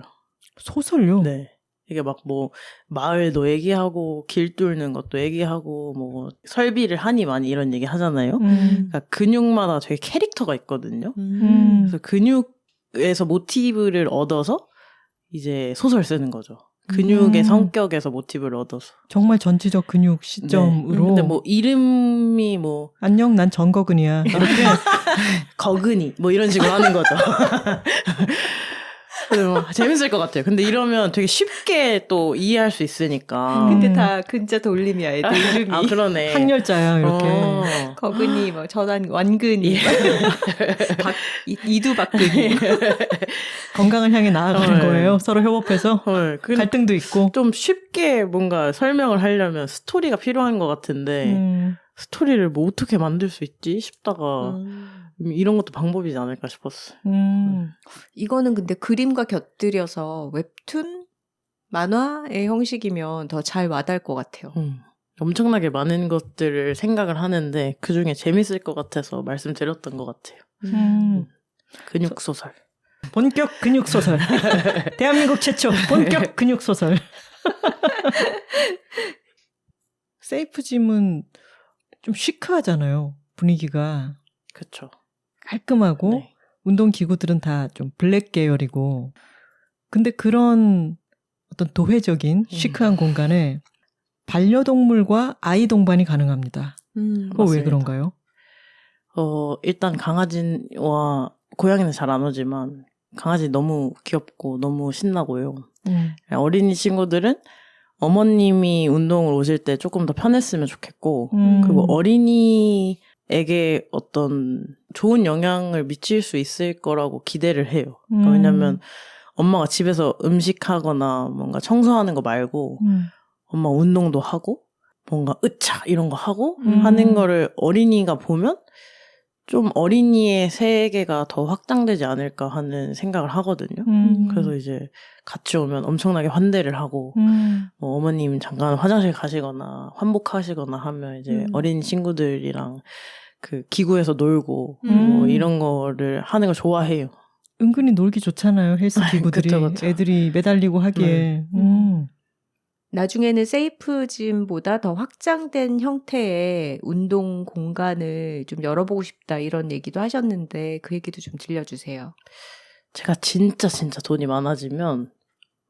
소설요? 네. 이게 막 뭐 마을도 얘기하고 길 뚫는 것도 얘기하고 뭐 설비를 하니 많이 이런 얘기 하잖아요. 그러니까 근육마다 되게 캐릭터가 있거든요. 그래서 근육에서 모티브를 얻어서 이제 소설 쓰는 거죠. 근육의 성격에서 모티브를 얻어서. 정말 전지적 근육 시점으로. 네. 근데 뭐 이름이 뭐 안녕 난 정거근이야 이렇게 거근이 뭐 이런 식으로 하는 거죠. 재밌을 것 같아요. 근데 이러면 되게 쉽게 또 이해할 수 있으니까. 근데 다 근자 돌림이야, 애들 이름이. 아, 그러네. 학렬자야, 이렇게. 거근이, 뭐, 전환, 완근이. 이두박근이. 건강을 향해 나아가는 거예요. 서로 협업해서. 갈등도 있고. 좀 쉽게 뭔가 설명을 하려면 스토리가 필요한 것 같은데, 스토리를 뭐 어떻게 만들 수 있지? 싶다가, 이런 것도 방법이지 않을까 싶었어요. 이거는 근데 그림과 곁들여서 웹툰? 만화의 형식이면 더 잘 와닿을 것 같아요. 엄청나게 많은 것들을 생각을 하는데 그중에 재밌을 것 같아서 말씀드렸던 것 같아요. 근육소설. 본격 근육소설. 대한민국 최초 본격 근육소설. 세이프짐은 좀 시크하잖아요. 분위기가. 그렇죠. 깔끔하고 네. 운동기구들은 다 좀 블랙 계열이고 근데 그런 어떤 도회적인 시크한 공간에 반려동물과 아이 동반이 가능합니다. 그거 왜 그런가요? 일단 강아지와 고양이는 잘 안 오지만 강아지 너무 귀엽고 너무 신나고요. 어린이 친구들은 어머님이 운동을 오실 때 조금 더 편했으면 좋겠고 그리고 어린이에게 어떤 좋은 영향을 미칠 수 있을 거라고 기대를 해요. 그러니까 왜냐면 엄마가 집에서 음식하거나 뭔가 청소하는 거 말고 엄마 운동도 하고 뭔가 으차 이런 거 하고 하는 거를 어린이가 보면 좀 어린이의 세계가 더 확장되지 않을까 하는 생각을 하거든요. 그래서 이제 같이 오면 엄청나게 환대를 하고 뭐 어머님 잠깐 화장실 가시거나 환복하시거나 하면 이제 어린 친구들이랑 그 기구에서 놀고 뭐 이런 거를 하는 걸 좋아해요. 은근히 놀기 좋잖아요. 헬스 기구들이. 그쵸. 애들이 매달리고 하기에. 나중에는 세이프짐보다 더 확장된 형태의 운동 공간을 좀 열어보고 싶다 이런 얘기도 하셨는데 그 얘기도 좀 들려주세요. 제가 진짜 돈이 많아지면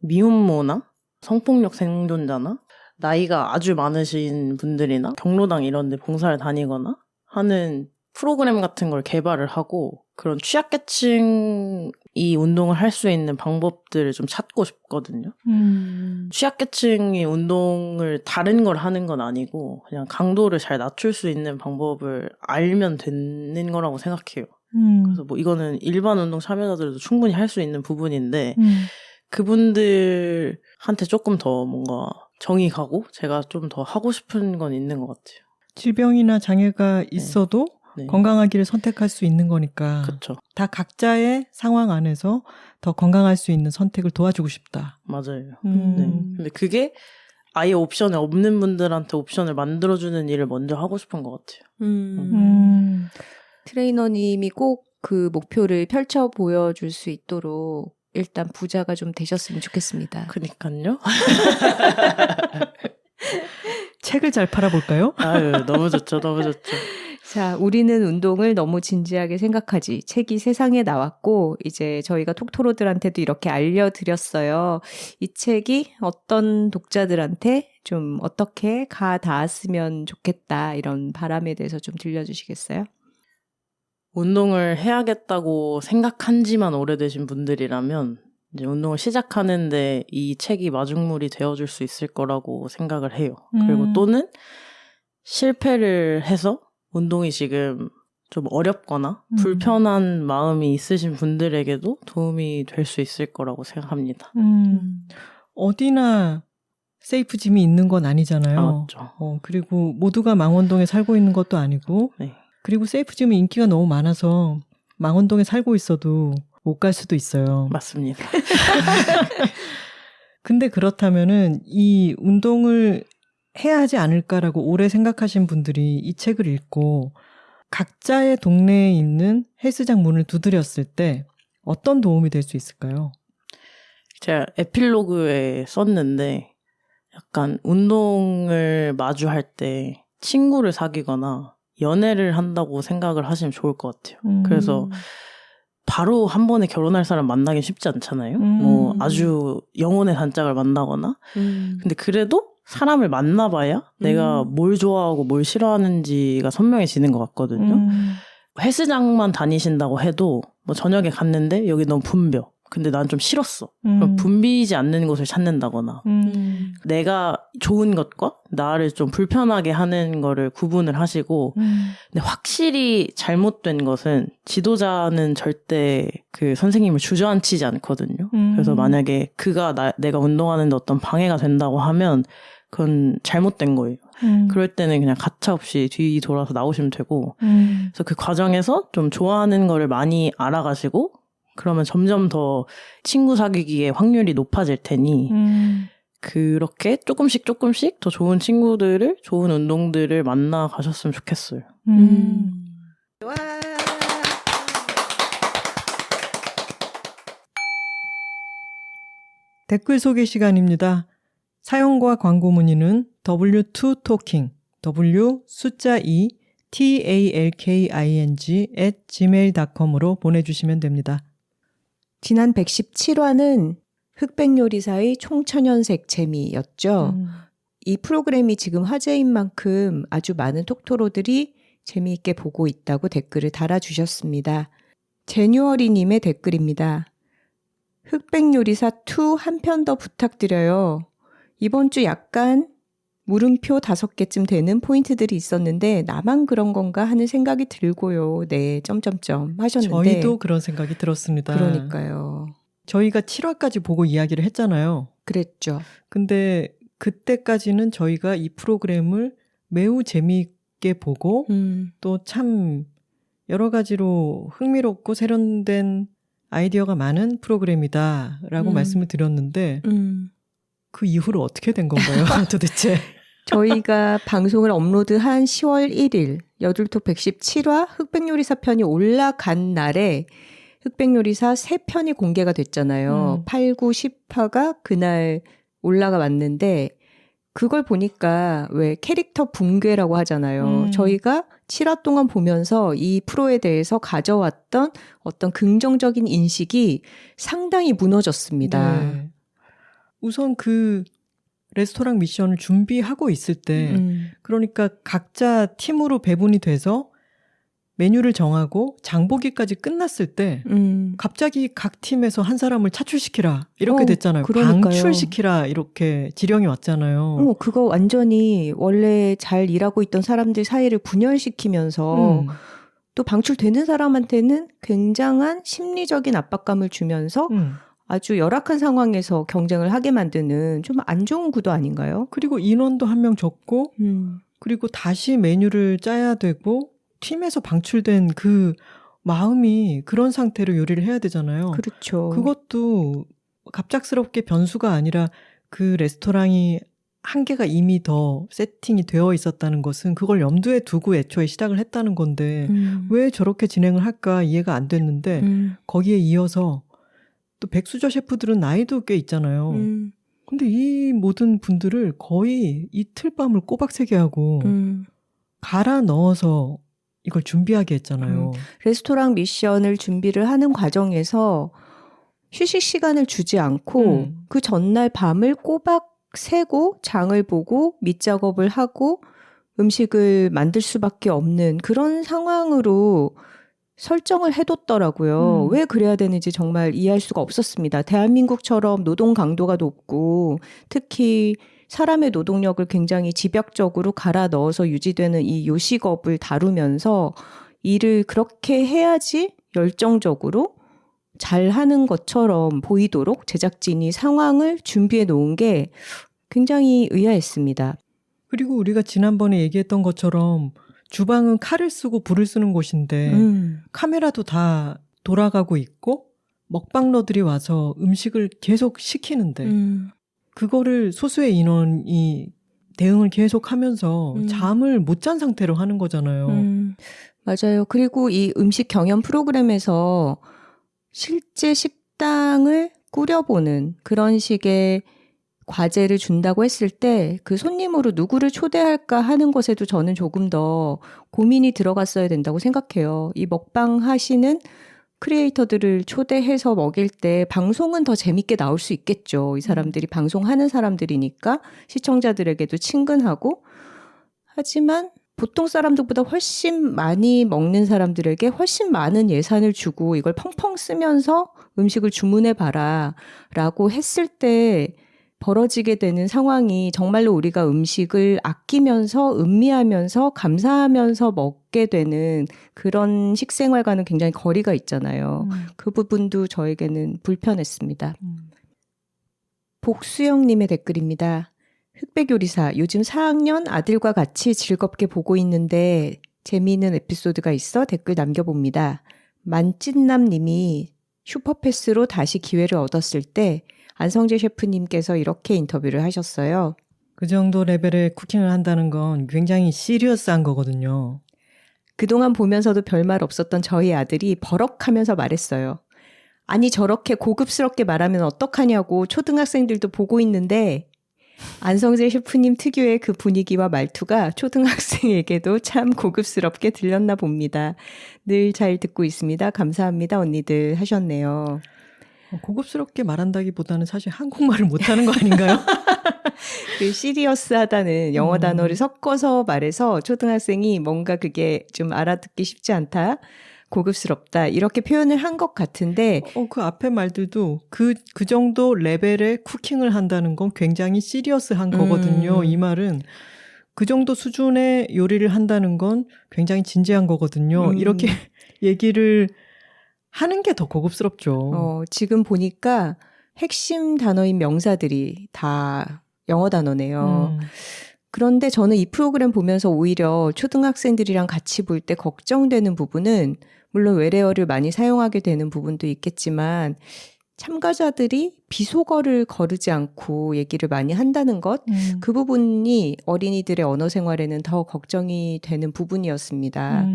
미혼모나 성폭력 생존자나 나이가 아주 많으신 분들이나 경로당 이런 데 봉사를 다니거나 하는 프로그램 같은 걸 개발을 하고 그런 취약계층이 운동을 할 수 있는 방법들을 좀 찾고 싶거든요. 취약계층이 운동을 다른 걸 하는 건 아니고 그냥 강도를 잘 낮출 수 있는 방법을 알면 되는 거라고 생각해요. 그래서 뭐 이거는 일반 운동 참여자들도 충분히 할 수 있는 부분인데 그분들한테 조금 더 뭔가 정이 가고 제가 좀 더 하고 싶은 건 있는 것 같아요. 질병이나 장애가 있어도 네. 건강하기를 선택할 수 있는 거니까 그쵸. 다 각자의 상황 안에서 더 건강할 수 있는 선택을 도와주고 싶다. 맞아요. 네. 근데 그게 아예 옵션이 없는 분들한테 옵션을 만들어주는 일을 먼저 하고 싶은 것 같아요. 트레이너님이 꼭 그 목표를 펼쳐 보여줄 수 있도록 일단 부자가 좀 되셨으면 좋겠습니다. 그니까요. 책을 잘 팔아볼까요? 아유, 너무 좋죠. 자, 우리는 운동을 너무 진지하게 생각하지. 책이 세상에 나왔고 이제 저희가 톡토로들한테도 이렇게 알려드렸어요. 이 책이 어떤 독자들한테 좀 어떻게 가 닿았으면 좋겠다 이런 바람에 대해서 좀 들려주시겠어요? 운동을 해야겠다고 생각한 지만 오래되신 분들이라면 이제 운동을 시작하는데 이 책이 마중물이 되어줄 수 있을 거라고 생각을 해요. 그리고 또는 실패를 해서 운동이 지금 좀 어렵거나 불편한 마음이 있으신 분들에게도 도움이 될 수 있을 거라고 생각합니다. 어디나 세이프 짐이 있는 건 아니잖아요. 맞죠. 그리고 모두가 망원동에 살고 있는 것도 아니고 네. 그리고 세이프 짐은 인기가 너무 많아서 망원동에 살고 있어도 못 갈 수도 있어요. 맞습니다. 근데 그렇다면은 이 운동을 해야 하지 않을까라고 오래 생각하신 분들이 이 책을 읽고 각자의 동네에 있는 헬스장 문을 두드렸을 때 어떤 도움이 될 수 있을까요? 제가 에필로그에 썼는데 약간 운동을 마주할 때 친구를 사귀거나 연애를 한다고 생각을 하시면 좋을 것 같아요. 그래서 바로 한 번에 결혼할 사람 만나기 쉽지 않잖아요. 뭐 아주 영혼의 단짝을 만나거나. 근데 그래도 사람을 만나봐야 내가 뭘 좋아하고 뭘 싫어하는지가 선명해지는 것 같거든요. 헬스장만 다니신다고 해도 뭐 저녁에 갔는데 여기 너무 붐벼. 근데 난 좀 싫었어. 그럼 붐비지 않는 곳을 찾는다거나 내가 좋은 것과 나를 좀 불편하게 하는 거를 구분을 하시고 근데 확실히 잘못된 것은 지도자는 절대 그 선생님을 주저앉히지 않거든요. 그래서 만약에 그가 내가 운동하는데 어떤 방해가 된다고 하면 그건 잘못된 거예요. 그럴 때는 그냥 가차없이 뒤 돌아서 나오시면 되고 그래서 그 과정에서 좀 좋아하는 거를 많이 알아가시고 그러면 점점 더 친구 사귀기의 확률이 높아질 테니 그렇게 조금씩 더 좋은 친구들을 좋은 운동들을 만나 가셨으면 좋겠어요. 와. 댓글 소개 시간입니다. 사연과 광고 문의는 w2talking w 숫자 2 talking@gmail.com으로 보내주시면 됩니다. 지난 117화는 흑백요리사의 총천연색 재미였죠. 이 프로그램이 지금 화제인 만큼 아주 많은 톡토로들이 재미있게 보고 있다고 댓글을 달아주셨습니다. 제뉴어리님의 댓글입니다. 흑백요리사 2 한 편 더 부탁드려요. 이번 주 약간 물음표 5개쯤 되는 포인트들이 있었는데 나만 그런 건가 하는 생각이 들고요. 네, 점점점 하셨는데 저희도 그런 생각이 들었습니다. 그러니까요. 저희가 7화까지 보고 이야기를 했잖아요. 그랬죠. 근데 그때까지는 저희가 이 프로그램을 매우 재미있게 보고 또 참 여러 가지로 흥미롭고 세련된 아이디어가 많은 프로그램이다라고 말씀을 드렸는데 그 이후로 어떻게 된 건가요? 도대체. 저희가 방송을 업로드한 10월 1일 여둘톡 117화 흑백요리사 편이 올라간 날에 흑백요리사 3편이 공개가 됐잖아요. 8, 9, 10화가 그날 올라가 왔는데 그걸 보니까 왜 캐릭터 붕괴라고 하잖아요. 저희가 7화 동안 보면서 이 프로에 대해서 가져왔던 어떤 긍정적인 인식이 상당히 무너졌습니다. 네. 우선 그 레스토랑 미션을 준비하고 있을 때 그러니까 각자 팀으로 배분이 돼서 메뉴를 정하고 장보기까지 끝났을 때 갑자기 각 팀에서 한 사람을 차출시키라 이렇게 됐잖아요. 그러니까요. 방출시키라 이렇게 지령이 왔잖아요. 그거 완전히 원래 잘 일하고 있던 사람들 사이를 분열시키면서 또 방출되는 사람한테는 굉장한 심리적인 압박감을 주면서 아주 열악한 상황에서 경쟁을 하게 만드는 좀 안 좋은 구도 아닌가요? 그리고 인원도 한 명 적고 그리고 다시 메뉴를 짜야 되고 팀에서 방출된 그 마음이 그런 상태로 요리를 해야 되잖아요. 그렇죠. 그것도 갑작스럽게 변수가 아니라 그 레스토랑이 한계가 이미 더 세팅이 되어 있었다는 것은 그걸 염두에 두고 애초에 시작을 했다는 건데 왜 저렇게 진행을 할까 이해가 안 됐는데 거기에 이어서 또 백수저 셰프들은 나이도 꽤 있잖아요. 근데 이 모든 분들을 거의 이틀 밤을 꼬박새게 하고 갈아 넣어서 이걸 준비하게 했잖아요. 레스토랑 미션을 준비를 하는 과정에서 휴식 시간을 주지 않고 그 전날 밤을 꼬박 새고 장을 보고 밑작업을 하고 음식을 만들 수밖에 없는 그런 상황으로 설정을 해뒀더라고요. 왜 그래야 되는지 정말 이해할 수가 없었습니다. 대한민국처럼 노동 강도가 높고 특히 사람의 노동력을 굉장히 집약적으로 갈아 넣어서 유지되는 이 요식업을 다루면서 일을 그렇게 해야지 열정적으로 잘하는 것처럼 보이도록 제작진이 상황을 준비해 놓은 게 굉장히 의아했습니다. 그리고 우리가 지난번에 얘기했던 것처럼 주방은 칼을 쓰고 불을 쓰는 곳인데 카메라도 다 돌아가고 있고 먹방러들이 와서 음식을 계속 시키는데 그거를 소수의 인원이 대응을 계속 하면서 잠을 못 잔 상태로 하는 거잖아요. 맞아요. 그리고 이 음식 경연 프로그램에서 실제 식당을 꾸려보는 그런 식의 과제를 준다고 했을 때 그 손님으로 누구를 초대할까 하는 것에도 저는 조금 더 고민이 들어갔어야 된다고 생각해요. 이 먹방 하시는 크리에이터들을 초대해서 먹일 때 방송은 더 재밌게 나올 수 있겠죠. 이 사람들이 방송하는 사람들이니까 시청자들에게도 친근하고. 하지만 보통 사람들보다 훨씬 많이 먹는 사람들에게 훨씬 많은 예산을 주고 이걸 펑펑 쓰면서 음식을 주문해봐라 라고 했을 때 벌어지게 되는 상황이 정말로 우리가 음식을 아끼면서 음미하면서 감사하면서 먹게 되는 그런 식생활과는 굉장히 거리가 있잖아요. 그 부분도 저에게는 불편했습니다. 복수영님의 댓글입니다. 흑백요리사, 요즘 4학년 아들과 같이 즐겁게 보고 있는데 재미있는 에피소드가 있어 댓글 남겨봅니다. 만찢남님이 슈퍼패스로 다시 기회를 얻었을 때 안성재 셰프님께서 이렇게 인터뷰를 하셨어요. 그 정도 레벨의 쿠킹을 한다는 건 굉장히 시리어스한 거거든요. 그동안 보면서도 별말 없었던 저희 아들이 버럭하면서 말했어요. 아니 저렇게 고급스럽게 말하면 어떡하냐고 초등학생들도 보고 있는데 안성재 셰프님 특유의 그 분위기와 말투가 초등학생에게도 참 고급스럽게 들렸나 봅니다. 늘 잘 듣고 있습니다. 감사합니다 언니들 하셨네요. 고급스럽게 말한다기보다는 사실 한국말을 못하는 거 아닌가요? 그 시리어스하다는 영어 단어를 섞어서 말해서 초등학생이 뭔가 그게 좀 알아듣기 쉽지 않다. 고급스럽다. 이렇게 표현을 한 것 같은데. 그 앞에 말들도 그 정도 레벨의 쿠킹을 한다는 건 굉장히 시리어스한 거거든요. 이 말은 그 정도 수준의 요리를 한다는 건 굉장히 진지한 거거든요. 이렇게 얘기를 하는 게 더 고급스럽죠. 지금 보니까 핵심 단어인 명사들이 다 영어 단어네요. 그런데 저는 이 프로그램 보면서 오히려 초등학생들이랑 같이 볼 때 걱정되는 부분은 물론 외래어를 많이 사용하게 되는 부분도 있겠지만 참가자들이 비속어를 거르지 않고 얘기를 많이 한다는 것, 그 부분이 어린이들의 언어 생활에는 더 걱정이 되는 부분이었습니다.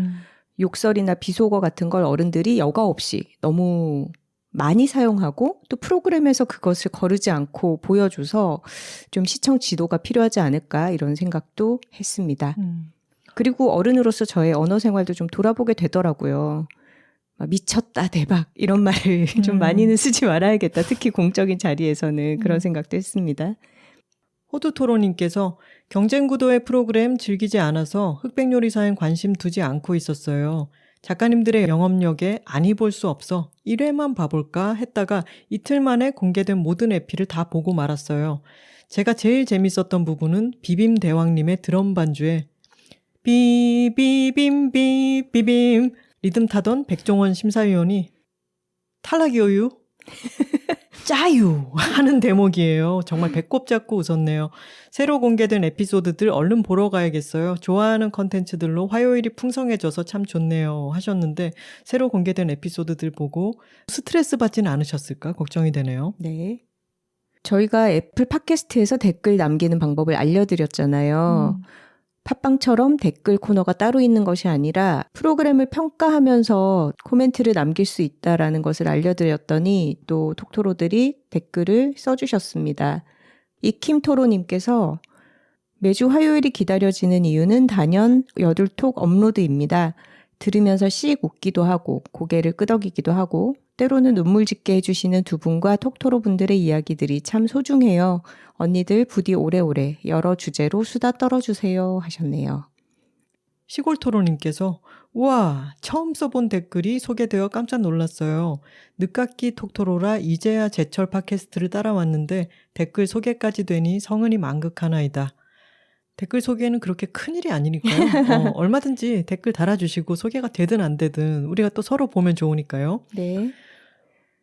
욕설이나 비속어 같은 걸 어른들이 여과 없이 너무 많이 사용하고 또 프로그램에서 그것을 거르지 않고 보여줘서 좀 시청 지도가 필요하지 않을까 이런 생각도 했습니다. 그리고 어른으로서 저의 언어 생활도 좀 돌아보게 되더라고요. 미쳤다, 대박 이런 말을 좀 많이는 쓰지 말아야겠다. 특히 공적인 자리에서는 그런 생각도 했습니다. 호두토로님께서 경쟁구도의 프로그램 즐기지 않아서 흑백요리사엔 관심 두지 않고 있었어요. 작가님들의 영업력에 아니 볼 수 없어 1회만 봐볼까 했다가 이틀 만에 공개된 모든 에피를 다 보고 말았어요. 제가 제일 재밌었던 부분은 비빔대왕님의 드럼 반주에 비비빔비비빔 리듬 타던 백종원 심사위원이 탈락이요유? 짜유! 하는 대목이에요. 정말 배꼽 잡고 웃었네요. 새로 공개된 에피소드들 얼른 보러 가야겠어요. 좋아하는 컨텐츠들로 화요일이 풍성해져서 참 좋네요. 하셨는데 새로 공개된 에피소드들 보고 스트레스 받지는 않으셨을까? 걱정이 되네요. 네. 저희가 애플 팟캐스트에서 댓글 남기는 방법을 알려드렸잖아요. 팟빵처럼 댓글 코너가 따로 있는 것이 아니라 프로그램을 평가하면서 코멘트를 남길 수 있다라는 것을 알려드렸더니 또 톡토로들이 댓글을 써주셨습니다. 이킴토로님께서 매주 화요일이 기다려지는 이유는 단연 여둘톡 업로드입니다. 들으면서 씩 웃기도 하고 고개를 끄덕이기도 하고 때로는 눈물 짓게 해주시는 두 분과 톡토로 분들의 이야기들이 참 소중해요. 언니들 부디 오래오래 여러 주제로 수다 떨어주세요 하셨네요. 시골토로님께서 우와, 처음 써본 댓글이 소개되어 깜짝 놀랐어요. 늦깎이 톡토로라 이제야 제철 팟캐스트를 따라왔는데 댓글 소개까지 되니 성은이 만극하나이다. 댓글 소개는 그렇게 큰일이 아니니까요. 얼마든지 댓글 달아주시고 소개가 되든 안 되든 우리가 또 서로 보면 좋으니까요. 네.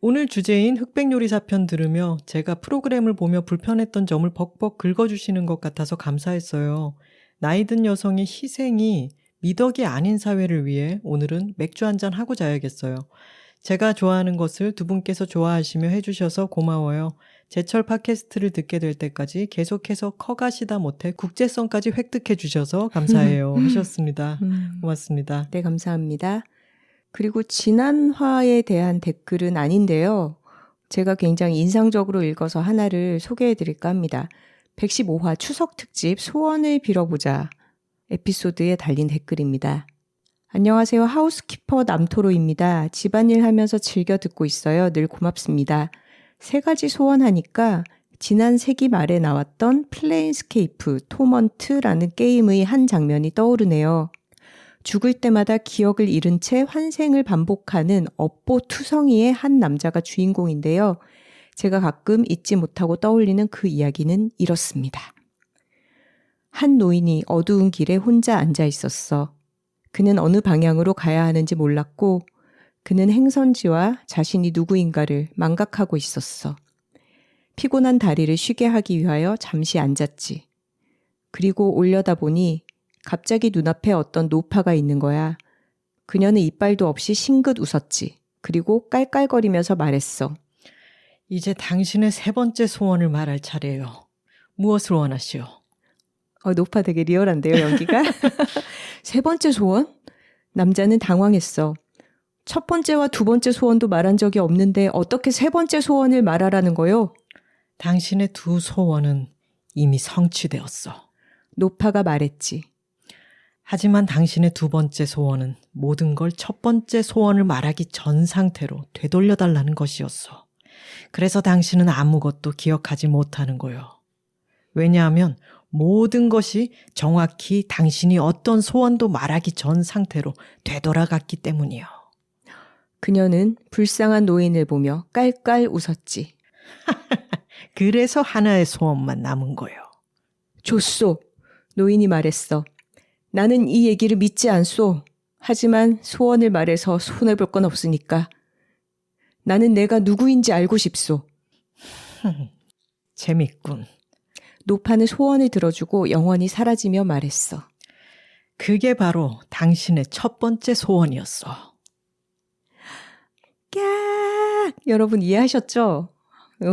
오늘 주제인 흑백요리사 편 들으며 제가 프로그램을 보며 불편했던 점을 벅벅 긁어주시는 것 같아서 감사했어요. 나이든 여성의 희생이 미덕이 아닌 사회를 위해 오늘은 맥주 한잔 하고 자야겠어요. 제가 좋아하는 것을 두 분께서 좋아하시며 해주셔서 고마워요. 제철 팟캐스트를 듣게 될 때까지 계속해서 커가시다 못해 국제성까지 획득해 주셔서 감사해요. 하셨습니다. 고맙습니다. 네, 감사합니다. 그리고 지난 화에 대한 댓글은 아닌데요. 제가 굉장히 인상적으로 읽어서 하나를 소개해 드릴까 합니다. 115화 추석 특집 소원을 빌어보자 에피소드에 달린 댓글입니다. 안녕하세요. 하우스키퍼 남토로입니다. 집안일 하면서 즐겨 듣고 있어요. 늘 고맙습니다. 3가지 소원하니까 지난 세기 말에 나왔던 플레인스케이프 토먼트라는 게임의 한 장면이 떠오르네요. 죽을 때마다 기억을 잃은 채 환생을 반복하는 업보투성이의 한 남자가 주인공인데요. 제가 가끔 잊지 못하고 떠올리는 그 이야기는 이렇습니다. 한 노인이 어두운 길에 혼자 앉아 있었어. 그는 어느 방향으로 가야 하는지 몰랐고 그는 행선지와 자신이 누구인가를 망각하고 있었어. 피곤한 다리를 쉬게 하기 위하여 잠시 앉았지. 그리고 올려다보니 갑자기 눈앞에 어떤 노파가 있는 거야. 그녀는 이빨도 없이 싱긋 웃었지. 그리고 깔깔거리면서 말했어. 이제 당신의 3번째 소원을 말할 차례예요. 무엇을 원하시오? 노파 되게 리얼한데요, 연기가? 3번째 소원? 남자는 당황했어. 첫 번째와 2번째 소원도 말한 적이 없는데 어떻게 3번째 소원을 말하라는 거요? 당신의 2 소원은 이미 성취되었어. 노파가 말했지. 하지만 당신의 2번째 소원은 모든 걸 첫 번째 소원을 말하기 전 상태로 되돌려달라는 것이었어. 그래서 당신은 아무것도 기억하지 못하는 거요. 왜냐하면 모든 것이 정확히 당신이 어떤 소원도 말하기 전 상태로 되돌아갔기 때문이요. 그녀는 불쌍한 노인을 보며 깔깔 웃었지. 그래서 하나의 소원만 남은 거요. 좋소. 노인이 말했어. 나는 이 얘기를 믿지 않소. 하지만 소원을 말해서 손해볼 건 없으니까. 나는 내가 누구인지 알고 싶소. 재밌군. 노파는 소원을 들어주고 영원히 사라지며 말했어. 그게 바로 당신의 첫 번째 소원이었어. 깍! 여러분 이해하셨죠?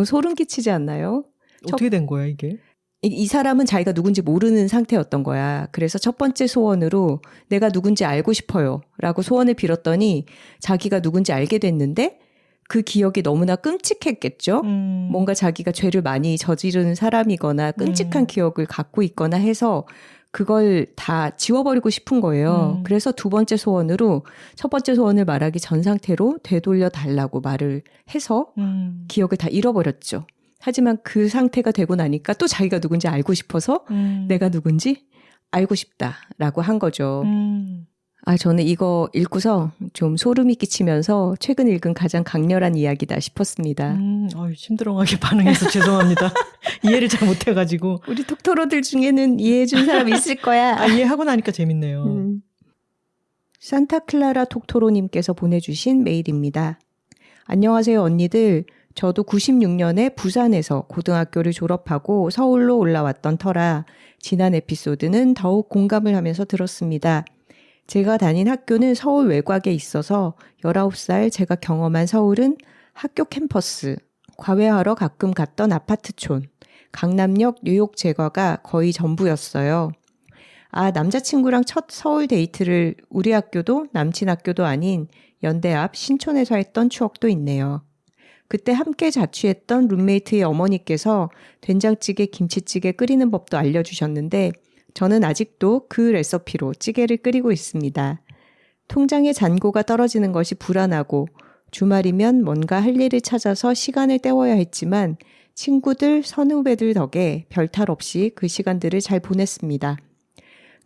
소름 끼치지 않나요? 어떻게 된 거야 이게? 이 사람은 자기가 누군지 모르는 상태였던 거야. 그래서 첫 번째 소원으로 내가 누군지 알고 싶어요 라고 소원을 빌었더니 자기가 누군지 알게 됐는데 그 기억이 너무나 끔찍했겠죠. 뭔가 자기가 죄를 많이 저지른 사람이거나 끔찍한 기억을 갖고 있거나 해서 그걸 다 지워버리고 싶은 거예요. 그래서 2번째 소원으로 첫 번째 소원을 말하기 전 상태로 되돌려 달라고 말을 해서 기억을 다 잃어버렸죠. 하지만 그 상태가 되고 나니까 또 자기가 누군지 알고 싶어서 내가 누군지 알고 싶다라고 한 거죠. 저는 이거 읽고서 좀 소름이 끼치면서 최근 읽은 가장 강렬한 이야기다 싶었습니다. 심드렁하게 반응해서 죄송합니다. 이해를 잘 못해가지고. 우리 톡토로들 중에는 이해해준 사람 있을 거야. 이해하고 나니까 재밌네요. 산타클라라 톡토로님께서 보내주신 메일입니다. 안녕하세요 언니들. 저도 96년에 부산에서 고등학교를 졸업하고 서울로 올라왔던 터라 지난 에피소드는 더욱 공감을 하면서 들었습니다. 제가 다닌 학교는 서울 외곽에 있어서 19살 제가 경험한 서울은 학교 캠퍼스, 과외하러 가끔 갔던 아파트촌, 강남역 뉴욕 제과가 거의 전부였어요. 남자친구랑 첫 서울 데이트를 우리 학교도 남친 학교도 아닌 연대 앞 신촌에서 했던 추억도 있네요. 그때 함께 자취했던 룸메이트의 어머니께서 된장찌개, 김치찌개 끓이는 법도 알려주셨는데 저는 아직도 그 레시피로 찌개를 끓이고 있습니다. 통장에 잔고가 떨어지는 것이 불안하고 주말이면 뭔가 할 일을 찾아서 시간을 때워야 했지만 친구들, 선후배들 덕에 별탈 없이 그 시간들을 잘 보냈습니다.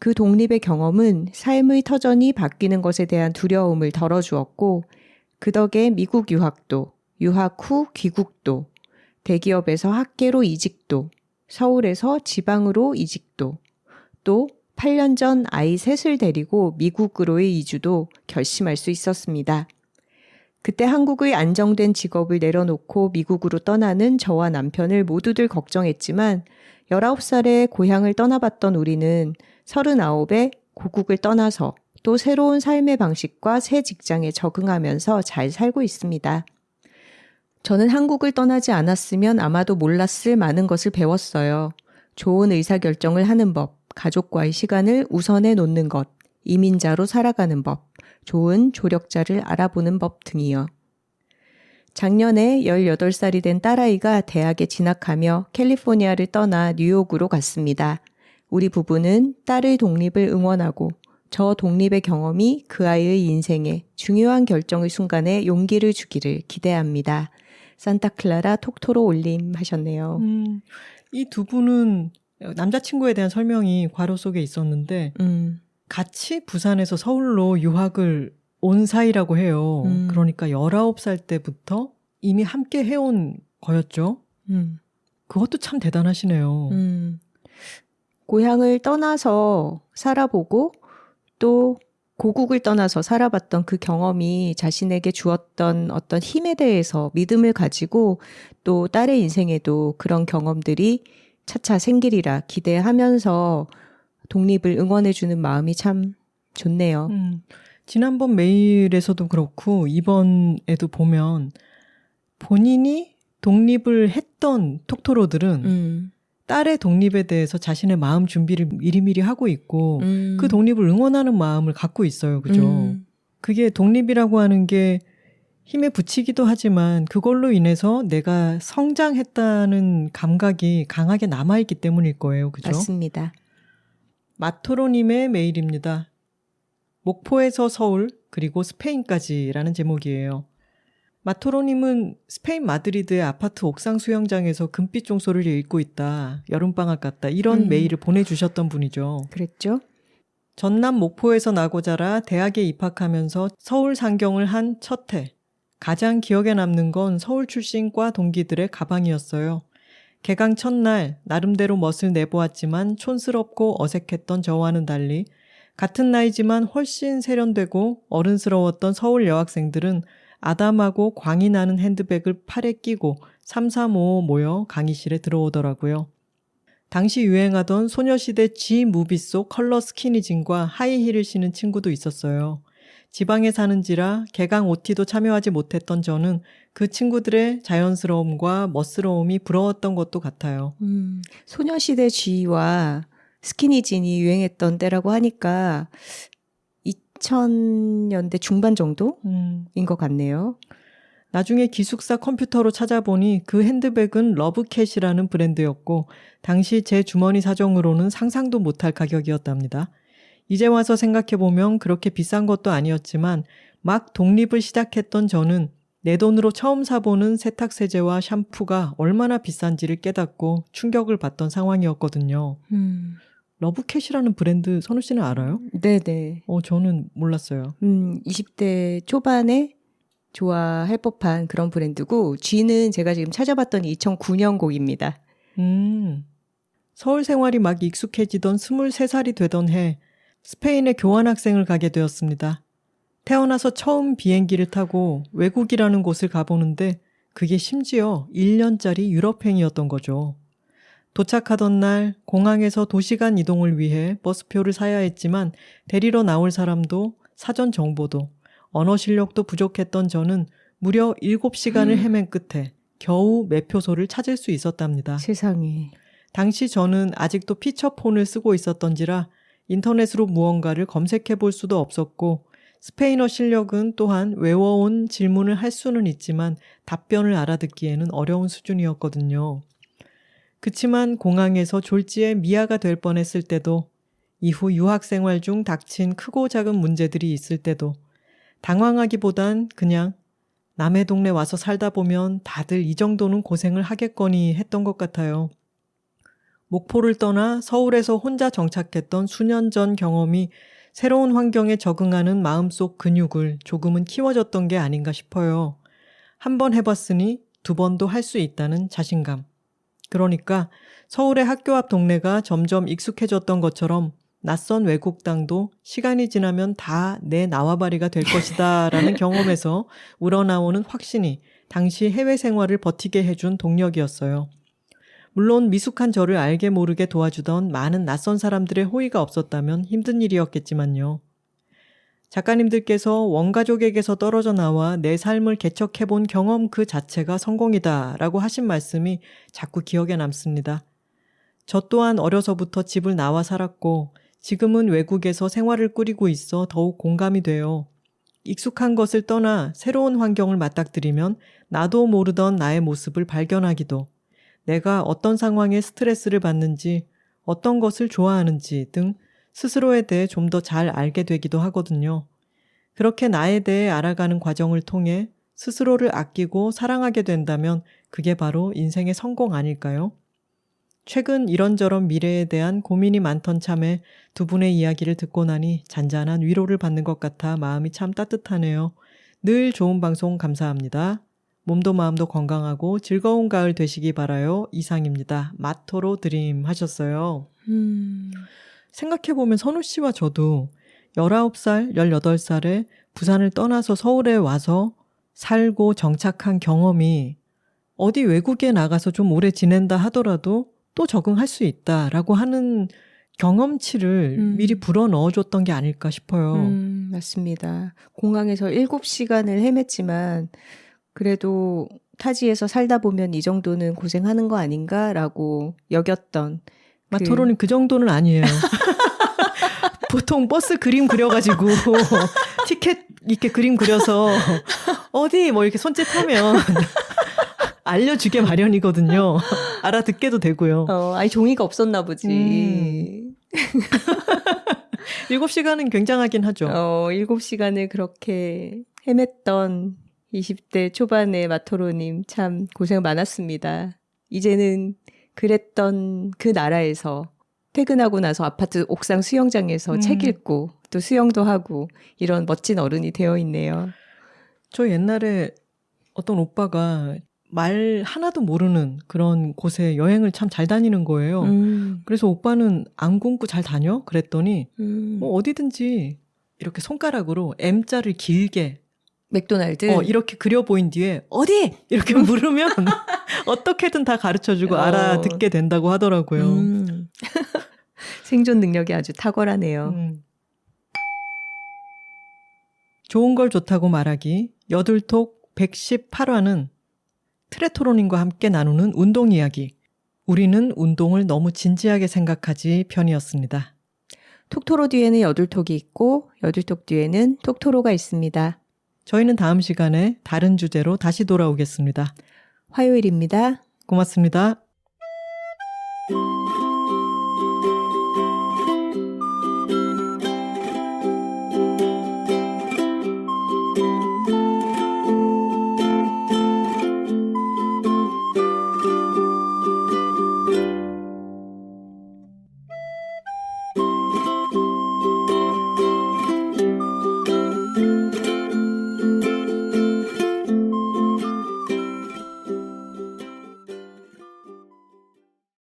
그 독립의 경험은 삶의 터전이 바뀌는 것에 대한 두려움을 덜어주었고 그 덕에 미국 유학도, 유학 후 귀국도, 대기업에서 학계로 이직도, 서울에서 지방으로 이직도, 또 8년 전 아이 셋을 데리고 미국으로의 이주도 결심할 수 있었습니다. 그때 한국의 안정된 직업을 내려놓고 미국으로 떠나는 저와 남편을 모두들 걱정했지만 19살에 고향을 떠나봤던 우리는 39에 고국을 떠나서 또 새로운 삶의 방식과 새 직장에 적응하면서 잘 살고 있습니다. 저는 한국을 떠나지 않았으면 아마도 몰랐을 많은 것을 배웠어요. 좋은 의사결정을 하는 법, 가족과의 시간을 우선해 놓는 것, 이민자로 살아가는 법, 좋은 조력자를 알아보는 법 등이요. 작년에 18살이 된 딸아이가 대학에 진학하며 캘리포니아를 떠나 뉴욕으로 갔습니다. 우리 부부는 딸의 독립을 응원하고 저 독립의 경험이 그 아이의 인생에 중요한 결정의 순간에 용기를 주기를 기대합니다. 산타클라라 톡토로 올림 하셨네요. 이 두 분은 남자친구에 대한 설명이 괄호 속에 있었는데 같이 부산에서 서울로 유학을 온 사이라고 해요. 그러니까 19살 때부터 이미 함께 해온 거였죠. 그것도 참 대단하시네요. 고향을 떠나서 살아보고 또 고국을 떠나서 살아봤던 그 경험이 자신에게 주었던 어떤 힘에 대해서 믿음을 가지고 또 딸의 인생에도 그런 경험들이 차차 생기리라 기대하면서 독립을 응원해주는 마음이 참 좋네요. 지난번 메일에서도 그렇고 이번에도 보면 본인이 독립을 했던 톡토로들은 딸의 독립에 대해서 자신의 마음 준비를 미리미리 하고 있고 그 독립을 응원하는 마음을 갖고 있어요. 그죠? 그게 독립이라고 하는 게 힘에 부치기도 하지만 그걸로 인해서 내가 성장했다는 감각이 강하게 남아있기 때문일 거예요. 그죠? 맞습니다. 마토로님의 메일입니다. 목포에서 서울 그리고 스페인까지라는 제목이에요. 마토로님은 스페인 마드리드의 아파트 옥상 수영장에서 금빛 종소리를 읽고 있다. 여름방학 같다. 이런 메일을 보내주셨던 분이죠. 그랬죠? 전남 목포에서 나고 자라 대학에 입학하면서 서울 상경을 한 첫 해. 가장 기억에 남는 건 서울 출신과 동기들의 가방이었어요. 개강 첫날 나름대로 멋을 내보았지만 촌스럽고 어색했던 저와는 달리 같은 나이지만 훨씬 세련되고 어른스러웠던 서울 여학생들은 아담하고 광이 나는 핸드백을 팔에 끼고 335 모여 강의실에 들어오더라고요. 당시 유행하던 소녀시대 G-무비 속 컬러 스키니진과 하이힐을 신은 친구도 있었어요. 지방에 사는지라 개강 OT도 참여하지 못했던 저는 그 친구들의 자연스러움과 멋스러움이 부러웠던 것도 같아요. 소녀시대 G와 스키니진이 유행했던 때라고 하니까 2000년대 중반 정도인 것 같네요. 나중에 기숙사 컴퓨터로 찾아보니 그 핸드백은 러브캣이라는 브랜드였고 당시 제 주머니 사정으로는 상상도 못할 가격이었답니다. 이제 와서 생각해보면 그렇게 비싼 것도 아니었지만 막 독립을 시작했던 저는 내 돈으로 처음 사보는 세탁세제와 샴푸가 얼마나 비싼지를 깨닫고 충격을 받던 상황이었거든요. 러브캣이라는 브랜드 선우 씨는 알아요? 네네. 저는 몰랐어요. 20대 초반에 좋아할 법한 그런 브랜드고 G는 제가 지금 찾아봤더니 2009년 곡입니다. 서울 생활이 막 익숙해지던 23살이 되던 해 스페인에 교환학생을 가게 되었습니다. 태어나서 처음 비행기를 타고 외국이라는 곳을 가보는데 그게 심지어 1년짜리 유럽행이었던 거죠. 도착하던 날 공항에서 도시간 이동을 위해 버스표를 사야 했지만 데리러 나올 사람도 사전 정보도 언어 실력도 부족했던 저는 무려 7시간을 헤맨 끝에 겨우 매표소를 찾을 수 있었답니다. 세상에. 당시 저는 아직도 피처폰을 쓰고 있었던지라 인터넷으로 무언가를 검색해 볼 수도 없었고 스페인어 실력은 또한 외워온 질문을 할 수는 있지만 답변을 알아듣기에는 어려운 수준이었거든요. 그치만 공항에서 졸지에 미아가 될 뻔했을 때도 이후 유학생활 중 닥친 크고 작은 문제들이 있을 때도 당황하기보단 그냥 남의 동네 와서 살다 보면 다들 이 정도는 고생을 하겠거니 했던 것 같아요. 목포를 떠나 서울에서 혼자 정착했던 수년 전 경험이 새로운 환경에 적응하는 마음속 근육을 조금은 키워줬던 게 아닌가 싶어요. 한 번 해봤으니 두 번도 할 수 있다는 자신감. 그러니까 서울의 학교 앞 동네가 점점 익숙해졌던 것처럼 낯선 외국 땅도 시간이 지나면 다 내 나와바리가 될 것이다 라는 경험에서 우러나오는 확신이 당시 해외 생활을 버티게 해준 동력이었어요. 물론 미숙한 저를 알게 모르게 도와주던 많은 낯선 사람들의 호의가 없었다면 힘든 일이었겠지만요. 작가님들께서 원가족에게서 떨어져 나와 내 삶을 개척해본 경험 그 자체가 성공이다 라고 하신 말씀이 자꾸 기억에 남습니다. 저 또한 어려서부터 집을 나와 살았고 지금은 외국에서 생활을 꾸리고 있어 더욱 공감이 돼요. 익숙한 것을 떠나 새로운 환경을 맞닥뜨리면 나도 모르던 나의 모습을 발견하기도, 내가 어떤 상황에 스트레스를 받는지, 어떤 것을 좋아하는지 등 스스로에 대해 좀 더 잘 알게 되기도 하거든요. 그렇게 나에 대해 알아가는 과정을 통해 스스로를 아끼고 사랑하게 된다면 그게 바로 인생의 성공 아닐까요? 최근 이런저런 미래에 대한 고민이 많던 참에 두 분의 이야기를 듣고 나니 잔잔한 위로를 받는 것 같아 마음이 참 따뜻하네요. 늘 좋은 방송 감사합니다. 몸도 마음도 건강하고 즐거운 가을 되시기 바라요. 이상입니다. 마토로 드림 하셨어요. 생각해보면 선우 씨와 저도 19살, 18살에 부산을 떠나서 서울에 와서 살고 정착한 경험이 어디 외국에 나가서 좀 오래 지낸다 하더라도 또 적응할 수 있다라고 하는 경험치를 미리 불어넣어줬던 게 아닐까 싶어요. 맞습니다. 공항에서 7시간을 헤맸지만 그래도 타지에서 살다 보면 이 정도는 고생하는 거 아닌가라고 여겼던. 마토로는 그 정도는 아니에요. 보통 버스 그림 그려가지고 티켓 이렇게 그림 그려서 어디 뭐 이렇게 손짓하면 알려주게 마련이거든요. 알아듣게도 되고요. 아니 종이가 없었나 보지. 7시간은 굉장하긴 하죠. 7시간을 그렇게 헤맸던 20대 초반의 마토로님 참 고생 많았습니다. 이제는 그랬던 그 나라에서 퇴근하고 나서 아파트 옥상 수영장에서 책 읽고 또 수영도 하고 이런 멋진 어른이 되어 있네요. 저 옛날에 어떤 오빠가 말 하나도 모르는 그런 곳에 여행을 참 잘 다니는 거예요. 그래서 오빠는 안 굶고 잘 다녀? 그랬더니 어디든지 이렇게 손가락으로 M자를 길게 맥도날드? 이렇게 그려 보인 뒤에 어디? 이렇게 물으면 어떻게든 다 가르쳐주고 알아듣게 된다고 하더라고요. 생존 능력이 아주 탁월하네요. 좋은 걸 좋다고 말하기 여둘톡 118화는 트레토론님과 함께 나누는 운동 이야기. 우리는 운동을 너무 진지하게 생각하지 편이었습니다. 톡토로 뒤에는 여둘톡이 있고 여둘톡 뒤에는 톡토로가 있습니다. 저희는 다음 시간에 다른 주제로 다시 돌아오겠습니다. 화요일입니다. 고맙습니다.